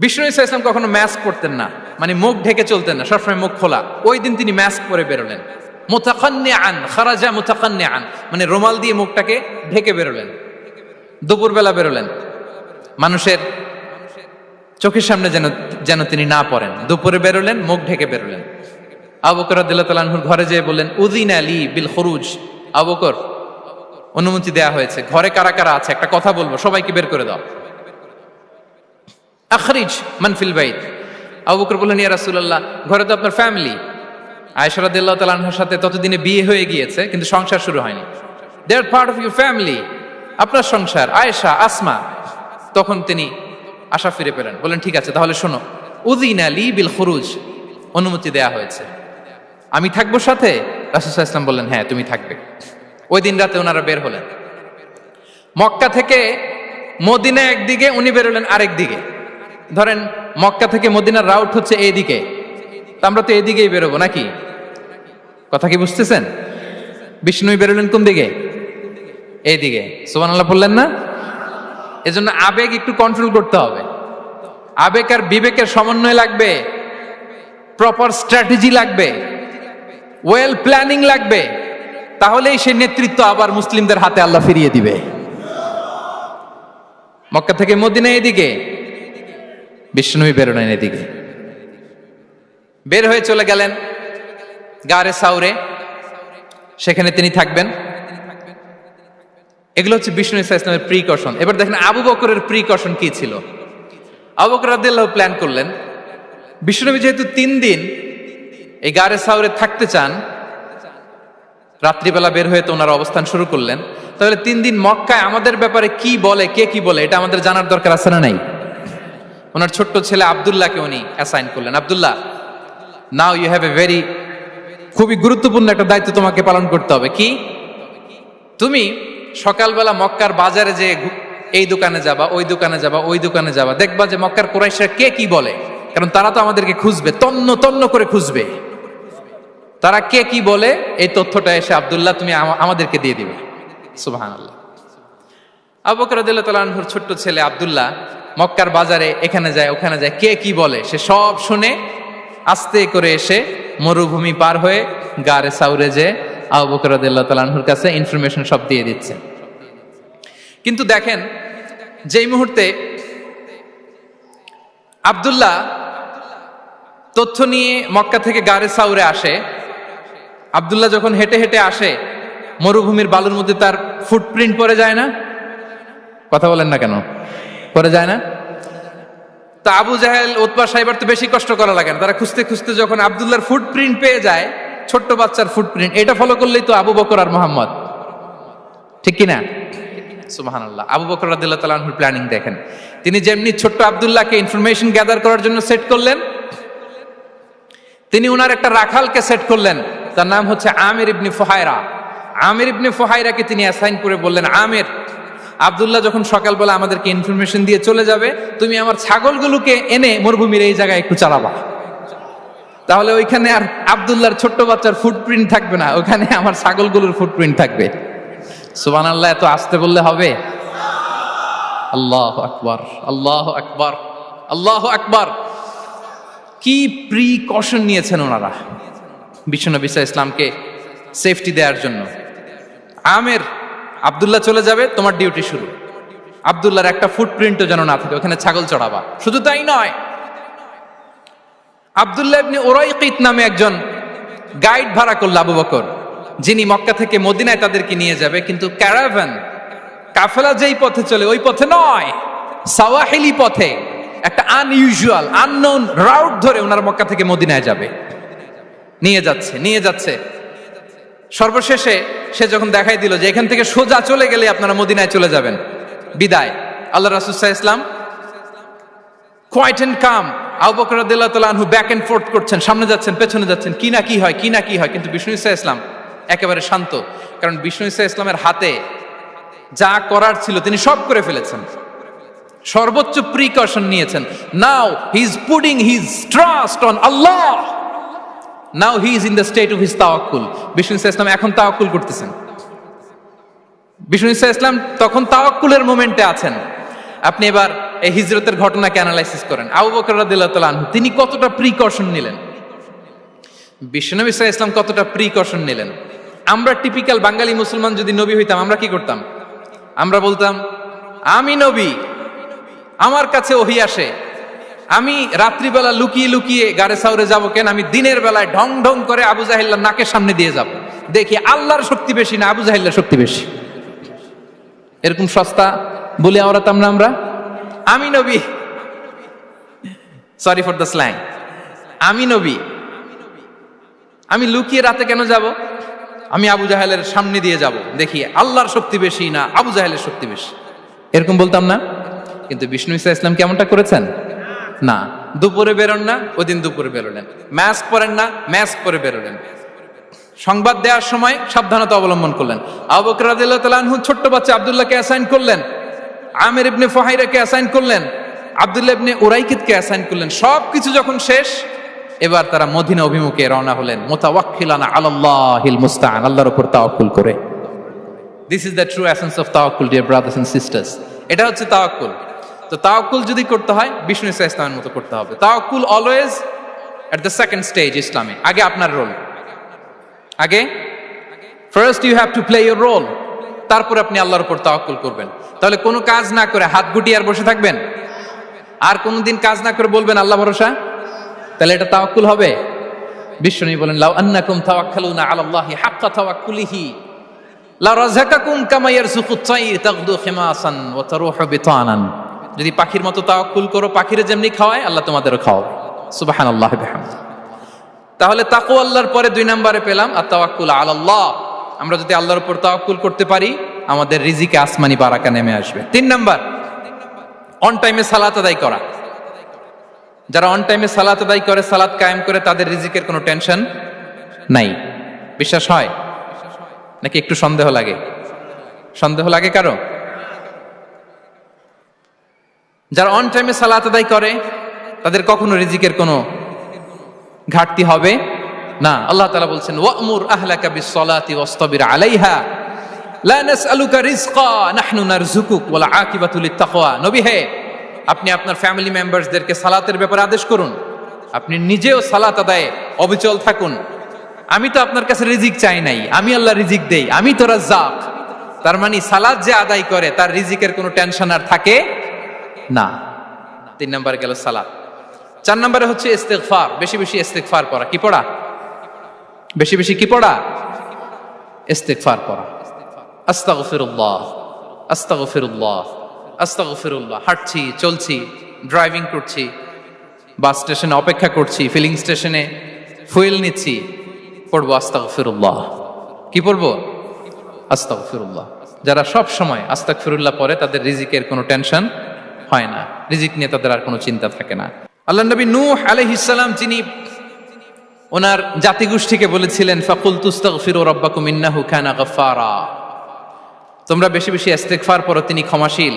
বিষ্ণু ইসা ইসলাম কখনো মাস্ক পরতেন না, মানে মুখ ঢেকে চলতেন না, সবসময় মুখ খোলা। ওই দিন তিনি মাস্ক পরে বেরোলেন। মুতাকান্নিআন, খারাজা মুতাকান্নিআন, মানে রুমাল দিয়ে মুখটাকে ঢেকে বেরোলেন, দুপুরবেলা বেরোলেন। মানুষের চোখের সামনে যেন তিনি না পড়েন, দুপুরে বেরোলেন, মুখ ঢেকে বেরোলেন। আবু বকর রাদিয়াল্লাহু তাআলা আনহুর ঘরে যেয়ে বললেন, উযিনা লি বিল খুরুজ। আবু বকর, অনুমতি দেয়া হয়েছে, ঘরে কারা কারা আছে একটা কথা বলবো, সবাইকে বের করে দাও। আখরিজ মান ফিল বাইত। আবু বকর বললেন, ইয়া রাসূলুল্লাহ, ঘরে তো আপনার ফ্যামিলি। আয়েশা রাদিয়াল্লাহু তাআলা আনহার সাথে ততদিনে বিয়ে হয়ে গিয়েছে, কিন্তু সংসার শুরু হয়নি। দে আর পার্ট অফ ইউর ফ্যামিলি, আপনার সংসার, আয়েশা, আসমা। তখন তিনি আশা ফিরে পেলেন, বলেন ঠিক আছে তাহলে শোনো, উযিনা লি বিল খুরুজ, অনুমতি দেয়া হয়েছে, আমি থাকবো সাথে। রাসূল সাল্লাল্লাহু আলাইহি ওয়াসাল্লাম বললেন, হ্যাঁ তুমি থাকবে। ওই দিন রাতে ওনারা বের হলেন। মক্কা থেকে মদিনা একদিকে, উনি বেরোলেন আরেক দিকে। ধরেন মক্কা থেকে মদিনার রাউট হচ্ছে এইদিকে, তো আমরা তো এইদিকেই বেরোবো নাকি? কথা কি বুঝতেছেন? বিষ্ণু বেরোলেন কোন দিকে? এইদিকে। সুবহানাল্লাহ বললেন না? এজন্য আবেগ একটু কন্ট্রোল করতে হবে। আবেগ আর বিবেকের সমন্বয় লাগবে, প্রপার স্ট্র্যাটেজি লাগবে, ওয়েল প্ল্যানিং লাগবে, তাহলেই সেই নেতৃত্ব আবার মুসলিমদের হাতে আল্লাহ ফিরিয়ে দিবে। মক্কা থেকে মদিনা এদিকে, বিষ্ণু বেরোলেন এদিকে। বের হয়ে চলে গেলেন গারে সাউরে, সেখানে তিনি থাকবেন। এগুলো হচ্ছে বিষ্ণু ইসলামের প্রিকশন। এবার দেখেন আবু বকরের প্রিকশন কি ছিল। আবু বকর রাদিয়াল্লাহু প্ল্যান করলেন, বিষ্ণুনবী যেহেতু 3 দিন এই গারে সাউরে থাকতে চান, রাত্রিবেলা বের হয়ে তো ওনারা অবস্থান শুরু করলেন, তাহলে 3 দিন মক্কায় আমাদের ব্যাপারে কি বলে, কে কি বলে, এটা আমাদের জানার দরকার আছে না নাই? ওনার ছোট্ট ছেলে আব্দুল্লাহকে উনি অ্যাসাইন করলেন। Abdullah, now you have a very, খুবই গুরুত্বপূর্ণ একটা দায়িত্ব তোমাকে পালন করতে হবে। কি? তুমি সকালবেলা মক্কার বাজারে যে এই দোকানে যাবা, ওই দোকানে যাবা, ওই দোকানে যাবা, দেখবা যে মক্কার কুরাইশরা কে কি বলে, কারণ তারা তো আমাদেরকে খুঁজবে, তন্ন তন্ন করে খুঁজবে। তারা কে কি বলে এই তথ্যটা এসে আব্দুল্লাহ তুমি আমাদেরকে দিয়ে দিবে। সুবহানাল্লাহ। আবু বকর রাদিয়াল্লাহু তাআলা আনহুর ছোট্ট ছেলে আব্দুল্লাহ মক্কার বাজারে এখানে যায় ওখানে যায়, কে কি বলে সে সব শুনে আস্তে করে এসে মরুভূমি পার হয়ে গারে সাউরে যে আবু বকর রাদিয়াল্লাহু তাআলা আনহুর কাছে ইনফরমেশন সব দিয়ে দিচ্ছে। কিন্তু দেখেন, যেই মুহূর্তে আব্দুল্লাহ তথ্য নিয়ে মক্কা থেকে গারে সাউরে আসে, আব্দুল্লাহ যখন হেঁটে হেঁটে আসে, মরুভূমির বালুর মধ্যে তার ফুটপ্রিন্ট পড়ে যায় না? কথা বলেন না কেন? পড়ে যায় না? তা আবু জাহেল, উতবা সাহেবার তো বেশি কষ্ট করা লাগে না, তারা খুঁজতে খুঁজতে যখন আব্দুল্লাহর ফুটপ্রিন্ট পেয়ে যায়, ছোট্ট বাচ্চার ফুটপ্রিন্ট, এটা ফলো করলেই তো আবু বকর আর মোহাম্মদ, ঠিক কিনা? সুবহানাল্লাহ। আবু বকর রাদিয়াল্লাহু তাআলা আনহুর প্ল্যানিং দেখেন। তিনি যেমনি ছোট্ট আব্দুল্লাহকে ইনফরমেশন গ্যাদার করার জন্য সেট করলেন, তিনি উনার একটা রাখালকে সেট করলেন, তার নাম হচ্ছে আমির ইবনে ফুহায়রা। আমির ইবনে ফুহায়রাকে তিনি অ্যাসাইন করে বললেন, আমির, আব্দুল্লাহ যখন সকালবেলা আমাদেরকে ইনফরমেশন দিয়ে চলে যাবে, তুমি আমার ছাগলগুলোকে এনে মরুভূমির এই জায়গায় একটু চালাবা, তাহলে ওইখানে আর আব্দুল্লাহর ছোট্ট বাচ্চার ফুটপ্রিন্ট থাকবে না, ওখানে আমার ছাগলগুলোর ফুটপ্রিন্ট থাকবে। সুবহানাল্লাহ। এত আসতে বললে হবে? আল্লাহু আকবার, আল্লাহু আকবার, আল্লাহু আকবার। কি প্রিকশন নিয়েছেন ওনারা বিশ্বনবী সাল্লাল্লাহু আলাইহি ইসলামকে সেফটি দেওয়ার জন্য। আমির, আব্দুল্লাহ চলে যাবে, তোমার ডিউটি শুরু। আব্দুল্লাহর একটা ফুটপ্রিন্টও যেন না থাকে, ওখানে ছাগল চড়াবা। শুধু তাই নয়, আব্দুল্লাহ ইবনে উরাইকিত নামে একজন গাইড ভাড়া করল আবু বকর, যিনি মক্কা থেকে মদিনায় তাদেরকে নিয়ে যাবে। কিন্তু ক্যারাভান, কাফেলা যেই পথে চলে ওই পথে নয়, সাওয়াহিলি পথে, একটা আনইউজুয়াল আননোন রাউট ধরে ওনার মক্কা থেকে মদিনায় যাবে। নিয়ে যাচ্ছে। সর্বশেষে সে যখন দেখাই দিল যে এখান থেকে সোজা চলে গেলে আপনারা মদিনায় চলে যাবেন, বিদায়। আল্লাহ রাসূল সাল্লাল্লাহু আলাইহি ওয়াসাল্লাম কোয়াইট এন্ড কাম, আবু বকর রাদিয়াল্লাহু তাআলা আনহু ব্যাক এন্ড ফোর্থ করছেন, সামনে যাচ্ছেন, পেছনে যাচ্ছেন, কি না কি হয়, কি না কি হয়। কিন্তু বিষ্ণু সাল্লাল্লাহু আলাইহি ওয়াসাল্লাম একেবারে শান্ত, কারণ বিষ্ণু সাল্লাল্লাহু আলাইহি ওয়াসাল্লামের হাতে যা করার ছিল তিনি সব করে ফেলেছেন, সর্বোচ্চ প্রিকশন নিয়েছেন। Now he is putting his trust on আল্লাহ, now he is in the state of his তাওয়াক্কুল। বিষ্ণু সাল্লাল্লাহু আলাইহি ওয়াসাল্লাম এখন তাওয়াক্কুল করতেছেন। বিষ্ণু সাল্লাল্লাহু আলাইহি ওয়াসাল্লাম তখন তাওয়াক্কুলের মোমেন্টে আছেন। আপনি এবার এই হিজরতের ঘটনাকে অ্যানালাইসিস করেন। আবু বকর রাদিয়াল্লাহু তাআলা আনহু তিনি কতটা প্রিকশন নিলেন, বিশ্বনবী সাল্লাল্লাহু আলাইহি ওয়াসাল্লাম কতটা প্রিকশন নিলেন। আমরা টিপিক্যাল বাঙালি মুসলমান যদি নবী হইতাম, আমরা কি করতাম? আমরা বলতাম, আমি নবী, আমার কাছে ওহী আসে, আমি রাত্রিবেলা লুকিয়ে লুকিয়ে গারে সাউরে যাব কেন, আমি দিনের বেলায় ঢং ঢং করে আবু জাহেল্লার নাকের সামনে দিয়ে যাব, দেখি আল্লাহর শক্তি বেশি না আবু জাহেল্লার শক্তি বেশি। এরকম সস্তা বলে আওড়াতাম না আমরা? আমি নবী, সরি ফর দ্য স্ল্যাং, আমি নবী, আমি লুকিয়ে রাতে কেন যাব, আমি আবু জাহেলের সামনে দিয়ে যাব, দেখি আল্লাহর শক্তি বেশি না আবু জাহেলের শক্তি বেশি। এরকম বলতাম না? কিন্তু বিষ্ণু সাল্লাল্লাহু আলাইহি ওয়াসাল্লাম কেমনটা করেছেন? না, দুপুরে বেরোন না, ওই দিন দুপুরে বেরোলেন। মাস্ক পরেন না, মাস্ক পরে বেরোলেন। সংবাদ দেওয়ার সময় সাবধানতা অবলম্বন করলেন। আবু বকর রাদিয়াল্লাহু তাআলা আনহু ছোট্ট বাচ্চা আব্দুল্লাহকে অ্যাসাইন করলেন, আমির ইবনে ফুহাইরাকে অ্যাসাইন করলেন, আব্দুল্লাহ ইবনে উরাইকিতকে অ্যাসাইন করলেন। সবকিছু যখন শেষ, এবার তারা মদিনা অভিমুখে রওনা হলেন, মুতাওয়াক্কিলানা আলাল্লাহিল মুস্তাআন, আল্লাহর উপর তাওয়াক্কুল করে। This is the true essence of তাওয়াক্কুল, ডিয়ার ব্রাদার্স এন্ড সিস্টার্স। এটা হচ্ছে তাওয়াক্কুল। তো তাওয়াক্কুল যদি করতে হয় বিষ্ণু ইসা ইসলামের মতো করতে হবে। তাওয়াক্কুল always at the second stage ইসলামে। আগে আপনার রোল, আগে first you have to play your role, তারপর আপনি আল্লাহর উপর তাওয়াক্কুল করবেন। তাহলে কোনো কাজ না করে হাত গুটিয়ে আর বসে থাকবেন, আর কোনোদিন কাজ না করে বলবেন আল্লাহ ভরসা, তাহলে এটা তাওয়াক্কুল হবে? বিশ্বনবী বলেন, লাউ আন্নাকুম তাওয়াক্কালুনা আলাল্লাহি হাক্কা তাওয়াক্কুলিহি লা রাযাকাকুম কামা ইয়ারযুকুত তাইর তাগদু খিমাসান ওয়া তারুহু বিতানান। যদি পাখির মতো তাওয়াক্কুল করো, পাখিরে যেমনি খাওয়ায় আল্লাহ তোমাদেরও খাওয়াবে। সুবহানাল্লাহি বিহামদিহি। তাহলে তাকওয়া আল্লাহর পরে 2 নম্বরে পেলাম আত-তাওয়াক্কুল আলাল্লাহ। আমরা যদি আল্লাহর উপর তাওয়াক্কুল করতে পারি, আমাদের রিজিকে আসমানি বারাকা নেমে আসবে। 3 নাম্বার, অন টাইমে সালাত আদায় করা। যারা অন টাইমে সালাত আদায় করে, সালাত কায়েম করে, তাদের রিজিকের কোনো টেনশন নাই। বিশ্বাস হয় নাকি একটু সন্দেহ লাগে? সন্দেহ লাগে কারো? যারা অন টাইমে সালাত আদায় করে, তাদের কখনো রিজিকের কোনো ঘাটতি হবে না। আল্লাহ তাআলা বলছেন, ওয়া'মুর আহলাকা বিস-সালাতি ওয়াসতাবির আলাইহা লা নাসআলুকা রিজকা নাহনু নারযুকুক ওয়াল আকিবাতু লিত-তাকওয়া। নবী হে, আপনি আপনার ফ্যামিলি মেম্বারসদেরকে সালাতের ব্যাপারে আদেশ করুন, আপনি নিজেও সালাত আদায়ে অবিচল থাকুন। আমি তো আপনার কাছে রিজিক চাই নাই, আমি আল্লাহ রিজিক দেই, আমি তো রাজ্জাক। তার মানে সালাত যে আদায় করে তার রিজিকের কোনো টেনশন আর থাকে না। 3 নম্বরে গেল সালাত। 4 নম্বরে হচ্ছে ইস্তিগফার। বেশি বেশি ইস্তিগফার করা। কি পড়া? বেশি বেশি কি পড়া? ইস্তিগফার করা। আস্তাগফিরুল্লাহ, আস্তাগফিরুল্লাহ, আস্তাগফিরুল্লাহ। হাঁটছি, চলছি, ড্রাইভিং করছি, বাস স্টেশনে অপেক্ষা করছি, ফিলিং স্টেশনে ফুয়েল নিচ্ছি, পড়বো আস্তাগফিরুল্লাহ। কি পড়বো? আস্তাগফিরুল্লাহ। যারা সব সময় আস্তাগফিরুল্লাহ পড়ে, তাদের রিজিকের কোনো টেনশন হয় না, রিজিক নিয়ে তাদের আর কোনো চিন্তা থাকে না। আল্লাহ নবী নূহ আলাইহিস সালাম, যিনি ওনার জাতিগোষ্ঠীকে বলেছিলেন, ফাকুলতু আস্তাগফিরু রাব্বাকুম ইন্নাহু কানা গাফফারা, তোমরা বেশি বেশি ইস্তিগফার পড়ো, তিনি ক্ষমাশীল।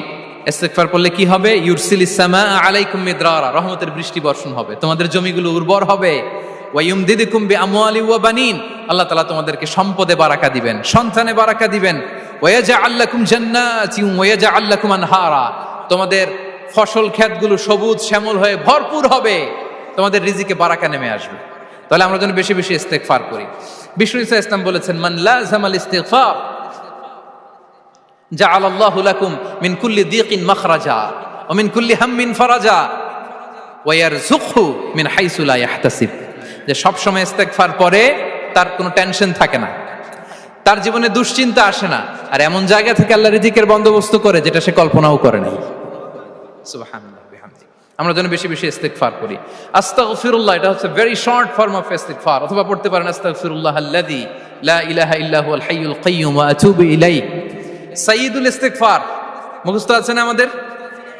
ইস্তিগফার পড়লে কি হবে? ইউরসিলিস সামাআ আলাইকুম মিদরারা, রহমতের বৃষ্টি বর্ষণ হবে, তোমাদের জমিগুলো উর্বর হবে। ওয়া ইউমদিদুকুম বিআমওয়ালি ওয়া বানিন, আল্লাহ তাআলা তোমাদেরকে সম্পদে বারাকা দিবেন, সন্তানে বারাকা দিবেন। ওয়া ইয়াজআল লাকুম জান্নাতিন ওয়া ইয়াজআল লাকুম আনহারা, তোমাদের ফসল ক্ষেতগুলো সবুজ শ্যামল হয়ে ভরপুর হবে, তোমাদের রিজিকে বারাকা নেমে আসবে। তাহলে আমরা যেন বেশি বেশি ইস্তিগফার করি। বিষ্ণু ইসা ইসলাম বলেছেন, মান লাযামাল ইস্তিগফার জাআলাল্লাহু লাকুম মিন কুল্লি দিকিন মাখরাজা ওয়া মিন কুল্লি হাম্মিন ফারাজা ওয়া ইয়ারযুকহু মিন হাইসু লা ইয়াহতাসিব। যে সব সময় ইস্তিগফার পড়ে তার কোনো টেনশন থাকে না, তার জীবনে দুশ্চিন্তা আসে না, আর এমন জায়গা থেকে আল্লাহ রিজিকের বন্দোবস্ত করে যেটা সে কল্পনাও করে নাই। সুবহানাল্লাহ বিহামদিহি। আমরা যেন বেশি বেশি ইস্তিগফার করি। আস্তাগফিরুল্লাহ, এটা হচ্ছে ভেরি শর্ট ফর্ম অফ ইস্তিগফার। অথবা পড়তে পারেন আস্তাগফিরুল্লাহাল্লাযী লা ইলাহা ইল্লা হুয়াল হাইয়ুল কাইয়্যুম ওয়া আতুবু ইলাইহি। সাইয়্যিদুল ইস্তিগফার মুখস্থ আছে না আমাদের?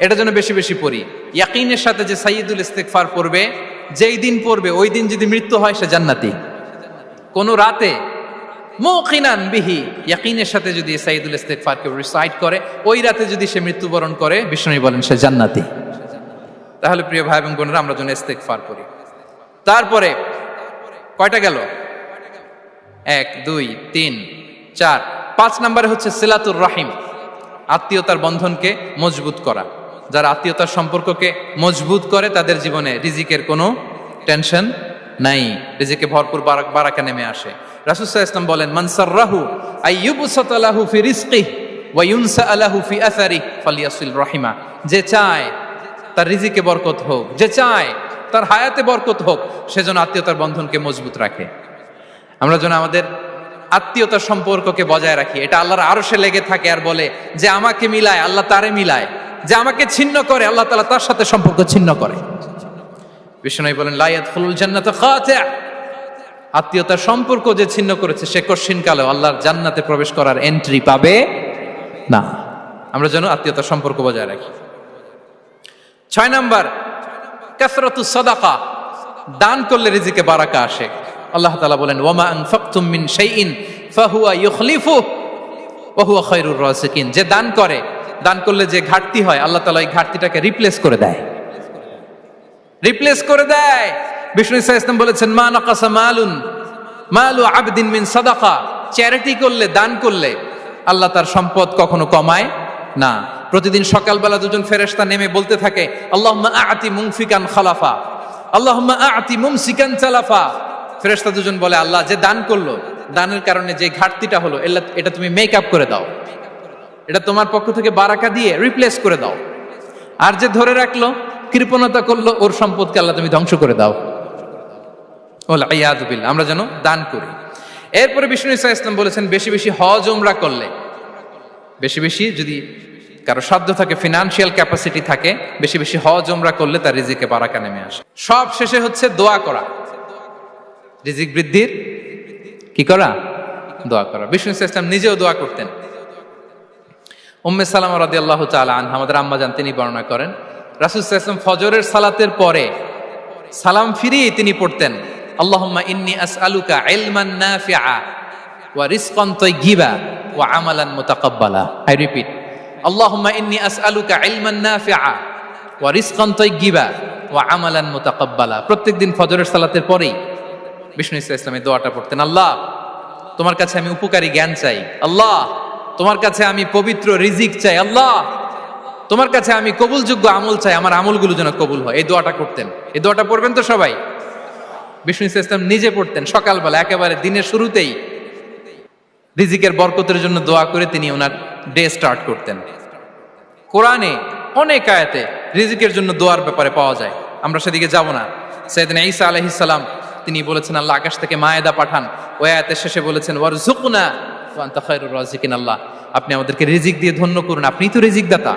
এটা যেন বেশি বেশি পড়ি। ইয়াকিনের সাথে যে সাইয়্যিদুল ইস্তিগফার পড়বে, যেই দিন পড়বে ওই দিন যদি মৃত্যু হয় সে জান্নাতি। কোন রাতে মুকিনান বিহি, ইয়াকিনের সাথে যদি সাইয়্যিদুল ইস্তিগফারকে রিসাইট করে, ওই রাতে যদি সে মৃত্যুবরণ করে, বিষ্ণু বলেন সে জান্নাতি। তাহলে প্রিয় ভাই এবং বোনেরা, আমরা যেন ইস্তিগফার করি। তারপরে কয়টা গেল? 1 2 3 4 5 নম্বরে হচ্ছে সিলাতুর রাহিম, আত্মীয়তার বন্ধনকে মজবুত করা। যারা আত্মীয়তার সম্পর্ককে মজবুত করে, তাদের জীবনে রিজিকের কোনো টেনশন নাই, রিজিকে ভরপুর বারাকা নেমে আসে। রাসূল সাল্লাল্লাহু আলাইহি ওয়াসাল্লাম বলেন, মান সাররাহু আইয়ুবসাতা লাহু ফি রিজকিহি ওয়া ইউনসা লাহু ফি আসারিহি ফালিয়াসিল রাহিমা। যে চায় তার রিজিকে বরকত হোক, যে চায় তার হায়াতে বরকত হোক, সেজন্য আত্মীয়তার বন্ধনকে মজবুত রাখে। আমরা যেন আমাদের আত্মীয়তার সম্পর্ককে বজায় রাখি। এটা আল্লাহর আরশে লেগে থাকে আর বলে যে আমাকে মিলায় আল্লাহ তারে মিলায়, যে আমাকে ছিন্ন করে আল্লাহ তাআলা তার সাথে সম্পর্ক ছিন্ন করে। বিষ্ণু বলেন, লা ইয়াদখুলুল জান্নাতা কাতি', আত্মীয়তার সম্পর্ক যে ছিন্ন করেছে সে কঠিন কালে আল্লাহর জান্নাতে প্রবেশ করার এন্ট্রি পাবে না। আমরা যেন আত্মীয়তার সম্পর্ক বজায় রাখি। 6 নাম্বার, কাসরাতুস সাদাকা, দান করলে রিজিকে বারাকা আসে। আল্লাহ তাআলা বলেন ওয়ামা আনফাকতুম মিন শাইইন ফাহুয়া ইউখলিফুহু ওয়া হুয়া খায়রুর রাযিকিন। যে দান করে, দান করলে যে ঘাটতি হয় আল্লাহ তাআলা এই ঘাটতিটাকে রিপ্লেস করে দেয়, রিপ্লেস করে দেয়। বিষ্ণু ইসা ইসলাম বলেছেন মা নাকাসা মালু আবদিন মিন সাদাকা। চ্যারিটি করলে, দান করলে আল্লাহ তার সম্পদ কখনো কমায় না। প্রতিদিন সকালবেলা দুজন ফেরেশতা নেমে বলতে থাকে আল্লাহুম্মা আ'তি মুনফিকান খালাফা, আল্লাহুম্মা আ'তি মুমসিকান চালাফা। ফেরেশতা দুজন বলে আল্লাহ, যে দান করলো, দানের কারণে যে ঘাটতিটা হলো এটা তুমি মেক আপ করে দাও, এটা তোমার পক্ষ থেকে বারাকা দিয়ে রিপ্লেস করে দাও। আর যে ধরে রাখলো, কৃপণতা করলো, ওর সম্পদকে আল্লাহ তুমি ধ্বংস করে দাও। ওয়াল ইয়াযু বিল্লাহ। আমরা যেন দান করি। এরপরে বিষ্ণু ইসা ইসলাম বলেছেন বেশি বেশি হজ উমরা করলে, বেশি বেশি যদি কারো সাধ্য থাকে, ফিনান্সিয়াল ক্যাপাসিটি থাকে, বেশি বেশি হজ উমরা করলে তার রিজিকে বারাকা নেমে আসে। সব শেষে হচ্ছে দোয়া করা, রিজিক বৃদ্ধির কি করা? দোয়া করা। বিষ্ণু ইসা ইসলাম নিজেও দোয়া করতেন। উম্মে সালামা রাদিয়াল্লাহু তাআলা আনহা, আমাদের আম্মা জান, তিনি বর্ণনা করেন রাসূল সাল্লাল্লাহু আলাইহি ওয়াসাল্লাম ফজরের সালাতের পরে সালাম ফিরিয়ে তিনি পড়তেন আল্লাহুম্মা ইন্নী আসআলুকা ইলমান নাফিআ ওয়া রিজকান তাইয়্যিবা ওয়া আমালান মুতাকাব্বালা। আই রিপিট, আল্লাহুম্মা ইন্নী আসআলুকা ইলমান নাফিআ ওয়া রিজকান তাইয়্যিবা ওয়া আমালান মুতাকাব্বালা। প্রত্যেকদিন ফজরের সালাতের পরেই বিষ্ণু ইসা ইসলাম এই দোয়াটা পড়তেন। আল্লাহ, তোমার কাছে আমি উপকারী জ্ঞান চাই। আল্লাহ, তোমার কাছে আমি পবিত্র রিজিক চাই। আল্লাহ, তোমার কাছে আমি কবুলযোগ্য আমল চাই, আমার আমলগুলো যেন কবুল হয়। এই দোয়াটা করতেন। এই দোয়াটা পড়বেন তো সবাই। বিষ্ণু ইসা ইসলাম নিজে পড়তেন সকালবেলা, একেবারে দিনের শুরুতেই রিজিকের বরকতের জন্য দোয়া করে তিনি ওনার ডে স্টার্ট করতেন। কোরআনে অনেক আয়াতে রিজিকের জন্য দোয়ার ব্যাপারে পাওয়া যায়, আমরা সেদিকে যাব না। সাইয়েদনা ঈসা আলাইহিস সালাম তিনি বলেছেন আল্লাহ আকাশ থেকে মায়েদা পাঠান। ওই আয়াতের শেষে বলেছেন ওয়ারযুকনা ওয়া আনতা খায়রুর রাযিকিন। আল্লাহ, আপনি আমাদেরকে রিজিক দিয়ে ধন্য করুন, আপনিই তো রিজিক দাতা।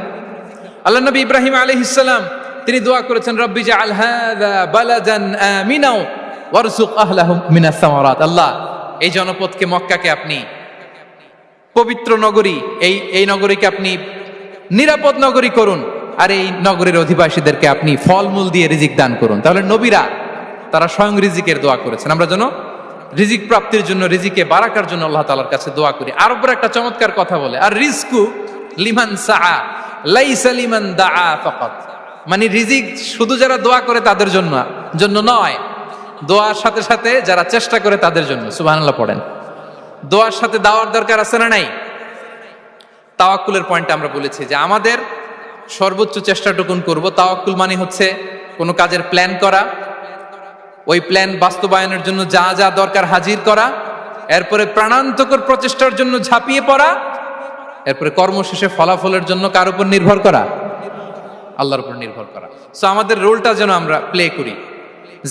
আল্লাহ নবী ইব্রাহিম আলাইহিস সালাম তিনি দোয়া করেছেন রব্বি জাআল হাযা বালাদান আমিনা ওয়ারযুক আহলাহু মিনাস সামারাত। আল্লাহ, এই জনপদকে, মক্কাকে আপনি পবিত্র নগরী, এই নগরীকে আপনি নিরাপদ নগরী করুন, আর এই নগরীর অধিবাসীদেরকে আপনি ফলমূল দিয়ে রিজিক দান করুন। তাহলে নবীরা তারা স্বয়ং রিজিকের দোয়া করেছেন। আমরা যেন রিজিক প্রাপ্তির জন্য, রিজিকে বারাকার জন্য আল্লাহ তাআলার কাছে দোয়া করি। আরবরা একটা চমৎকার কথা বলে, আর রিজকু লিমান সাআ লাইসা লিমান দাআ ফাকাত। মানে রিজিক শুধু যারা দোয়া করে তাদের জন্য নয়, দোয়ার সাথে সাথে যারা চেষ্টা করে তাদের জন্য। সুবহানাল্লাহ পড়েন। দোয়ার সাথে দাওয়ার দরকার আছে না নাই? তাওয়াক্কুলের পয়েন্টে আমরা বলেছি যে আমাদের সর্বোচ্চ চেষ্টাটুকুন করব। তাওয়াক্কুল মানে হচ্ছে কোনো কাজের প্ল্যান করা, ওই প্ল্যান বাস্তবায়নের জন্য যা যা দরকার হাজির করা, এরপরে প্রাণান্তকর প্রচেষ্টার জন্য ঝাঁপিয়ে পড়া, এরপরে কর্মশেষে ফলাফলের জন্য কার উপর নির্ভর করা? আল্লাহর উপর নির্ভর করা। সো আমাদের রোলটা যেন আমরা প্লে করি।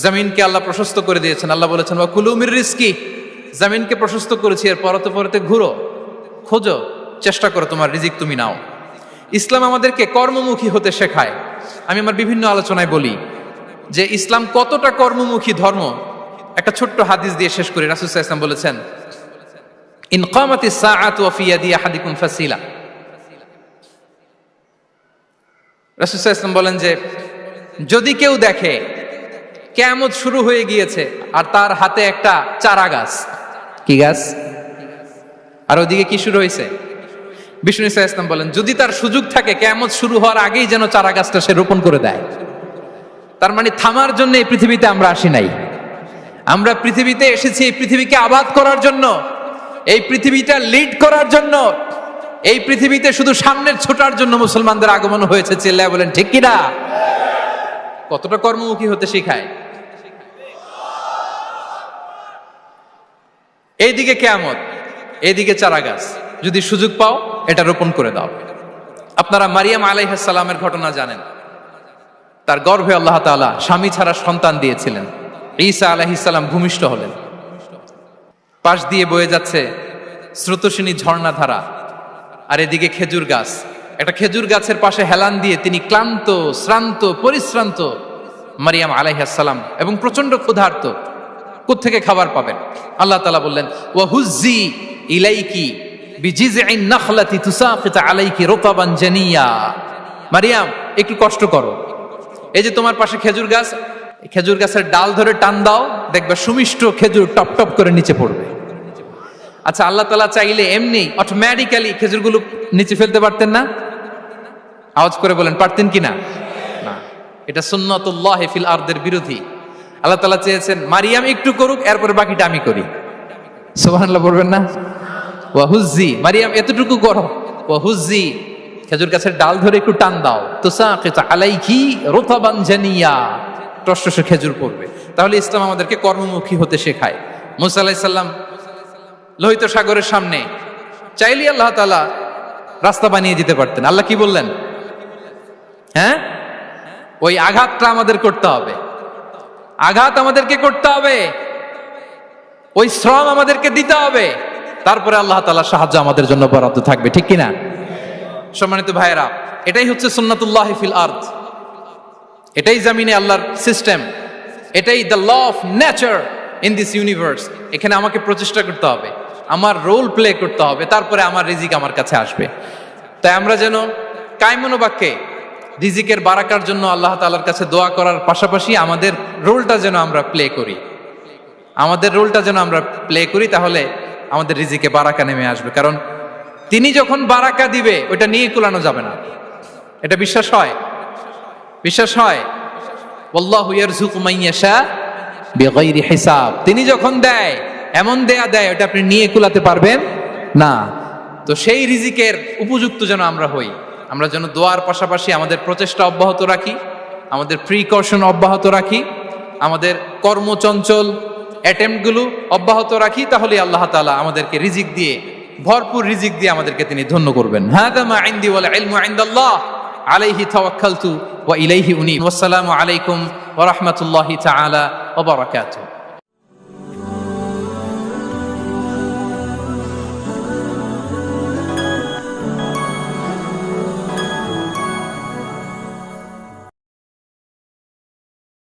জমিনকে আল্লাহ প্রশস্ত করে দিয়েছেন। আল্লাহ বলেছেন ওয়া কুলু মির রিজকি, জমিনকে প্রশস্ত করেছি, এর পরতে ঘুরো, খোঁজো, চেষ্টা করো, তোমার রিজিক তুমি নাও। ইসলাম আমাদেরকে কর্মমুখী হতে শেখায়। আমি আমার বিভিন্ন আলোচনায় বলি যে ইসলাম কতটা কর্মমুখী ধর্ম। একটা ছোট্ট হাদিস দিয়ে শেষ করি। রাসূল সাল্লাল্লাহু আলাইহি ওয়াসাল্লাম বলেছেন ইন কামাতিস সাআতু ওয়া ফি ইয়াদি আহাদিকুম ফাসিলা। রাসূল সাল্লাল্লাহু আলাইহি ওয়াসাল্লাম বলেন যে যদি কেউ দেখে কিয়ামত শুরু হয়ে গিয়েছে আর তার হাতে একটা চারা গাছ, কি গাছ? আর ওদিকে কি শুরু হয়েছে? বিষ্ণু ইসা ইসলাম বলেন যদি তার সুযোগ থাকে কিয়ামত শুরু হওয়ার আগেই যেন চারা গাছটা সে রোপণ করে দেয়। তার মানে থামার জন্য এই পৃথিবীতে আমরা আসি নাই। আমরা পৃথিবীতে এসেছি এই পৃথিবীকে আবাদ করার জন্য, এই পৃথিবীটা লিড করার জন্য। এই পৃথিবীতে শুধু সামনের ছোটার জন্য মুসলমানদের আগমন হয়েছে। চিল্লায় বলেন ঠিক কিনা? কতটা কর্মমুখী হতে শেখায়। এইদিকে কিয়ামত, এইদিকে চারা গাছ, যদি সুযোগ পাও এটা রোপণ করে দাও। আপনারা মারিয়াম আলাইহিস সালামের ঘটনা জানেন। তার গর্ভে আল্লাহ তাআলা স্বামী ছাড়া সন্তান দিয়েছিলেন। ঈসা আলাইহিস সালাম ভূমিষ্ঠ হলেন। পাশ দিয়ে বয়ে যাচ্ছে স্রোতস্বিনী ঝর্ণাধারা, আর এদিকে খেজুর গাছ। একটা খেজুর গাছের পাশে হেলান দিয়ে তিনি ক্লান্ত, শ্রান্ত, পরিশ্রান্ত মারিয়াম আলাইহিস সালাম, এবং প্রচন্ড ক্ষুধার্ত। কোত্থেকে খাবার পাবেন? আল্লাহ তাআলা বললেন ওয়া হুজ্জি ইলাইকি বিজিযইন নাখলাতি তুসাকিত আলাইকি রুতাবান জানিয়া। মারিয়াম, একটু কষ্ট করো, এই যে তোমার পাশে খেজুর গাছ, খেজুর গাছের ডাল ধরে টান দাও, দেখবে সুমিষ্ট খেজুর টপ টপ করে নিচে পড়বে। আচ্ছা, আল্লাহ তাআলা চাইলে এমনি অটোমেটিক্যালি খেজুরগুলো নিচে ফেলতে পারতেন না? আওয়াজ করে বলেন, পারতেন কিনা? না, এটা সুন্নাতুল্লাহ ফিল আরদের বিরোধী। আল্লাহ তাআলা চেয়েছেন মারিয়াম একটু করুক, এরপরে বাকিটা আমি করি। সুবহানাল্লাহ বলবেন না? ওয়াহুজ্জি, মারিয়াম এতটুকু করো, ওয়াহুজ্জি, খেজুর গাছের ডাল ধরে একটু টান দাও, তুসাকিত আলাইকি রুতাবান জানিয়া, টসটসে খেজুর পড়বে। তাহলে ইসলাম আমাদেরকে কর্মমুখী হতে শেখায়। মুসা আলাইহিস সালাম লোহিত সাগরের সামনে চাইলে আল্লাহ তাআলা রাস্তা বানিয়ে দিতে পারতেন। আল্লাহ কি বললেন? হ্যাঁ, ওই আঘাতটা আমাদের করতে হবে, আঘাত আমাদেরকে করতে হবে, ওই শ্রম আমাদেরকে দিতে হবে, তারপরে আল্লাহ তাআলার সাহায্য আমাদের জন্য বরাদ্দ থাকবে, ঠিক কিনা? সম্মানিত ভাইয়েরা, এটাই হচ্ছে সুন্নাতুল্লাহ ফিল আরদ, এটাই জামিনে আল্লাহর সিস্টেম, এটাই the law of nature in this universe. এখানে আমাকে প্রচেষ্টা করতে হবে, আমার রোল প্লে করতে হবে, তারপরে আমার রিজিক আমার কাছে আসবে। তাই আমরা যেন কায়মনোবাক্যে রিজিকের বারাকার জন্য আল্লাহ তাআলার কাছে দোয়া করার পাশাপাশি আমাদের রোলটা যেন আমরা প্লে করি, আমাদের রোলটা যেন আমরা প্লে করি, তাহলে আমাদের রিজিকে বারাকা নেমে আসবে। কারণ তিনি যখন বারাকা দিবে ওইটা নিয়ে কুলানো যাবে না। এটা বিশ্বাস হয়? বিশ্বাস হয়? ওয়াল্লাহু ইয়ারযুকু মান ইয়াশা বিগাইরি হিসাব। তিনি যখন দেয় এমন দেয়া দেয় ওটা আপনি নিয়ে কুলাতে পারবেন না। তো সেই রিজিকের উপযুক্ত যেন আমরা হই, আমরা যেন দোয়ার পাশাপাশি আমাদের প্রচেষ্টা অব্যাহত রাখি, আমাদের প্রিকশন অব্যাহত রাখি, আমাদের কর্মচঞ্চল অ্যাটেম্পটগুলো অব্যাহত রাখি, তাহলে আল্লাহ তাআলা আমাদেরকে রিজিক দিয়ে, ভরপুর রিজিক দিয়ে আমাদেরকে তিনি ধন্য করবেন। হাযা মা ইনদি ওয়াল ইলমু ইনদাল্লাহ আলাইহি তাওয়াক্কালতু ওয়া ইলাইহি উনীব। ওয়াসসালামু আলাইকুম ওয়া রাহমাতুল্লাহি তাআলা ওয়া বারাকাতুহু।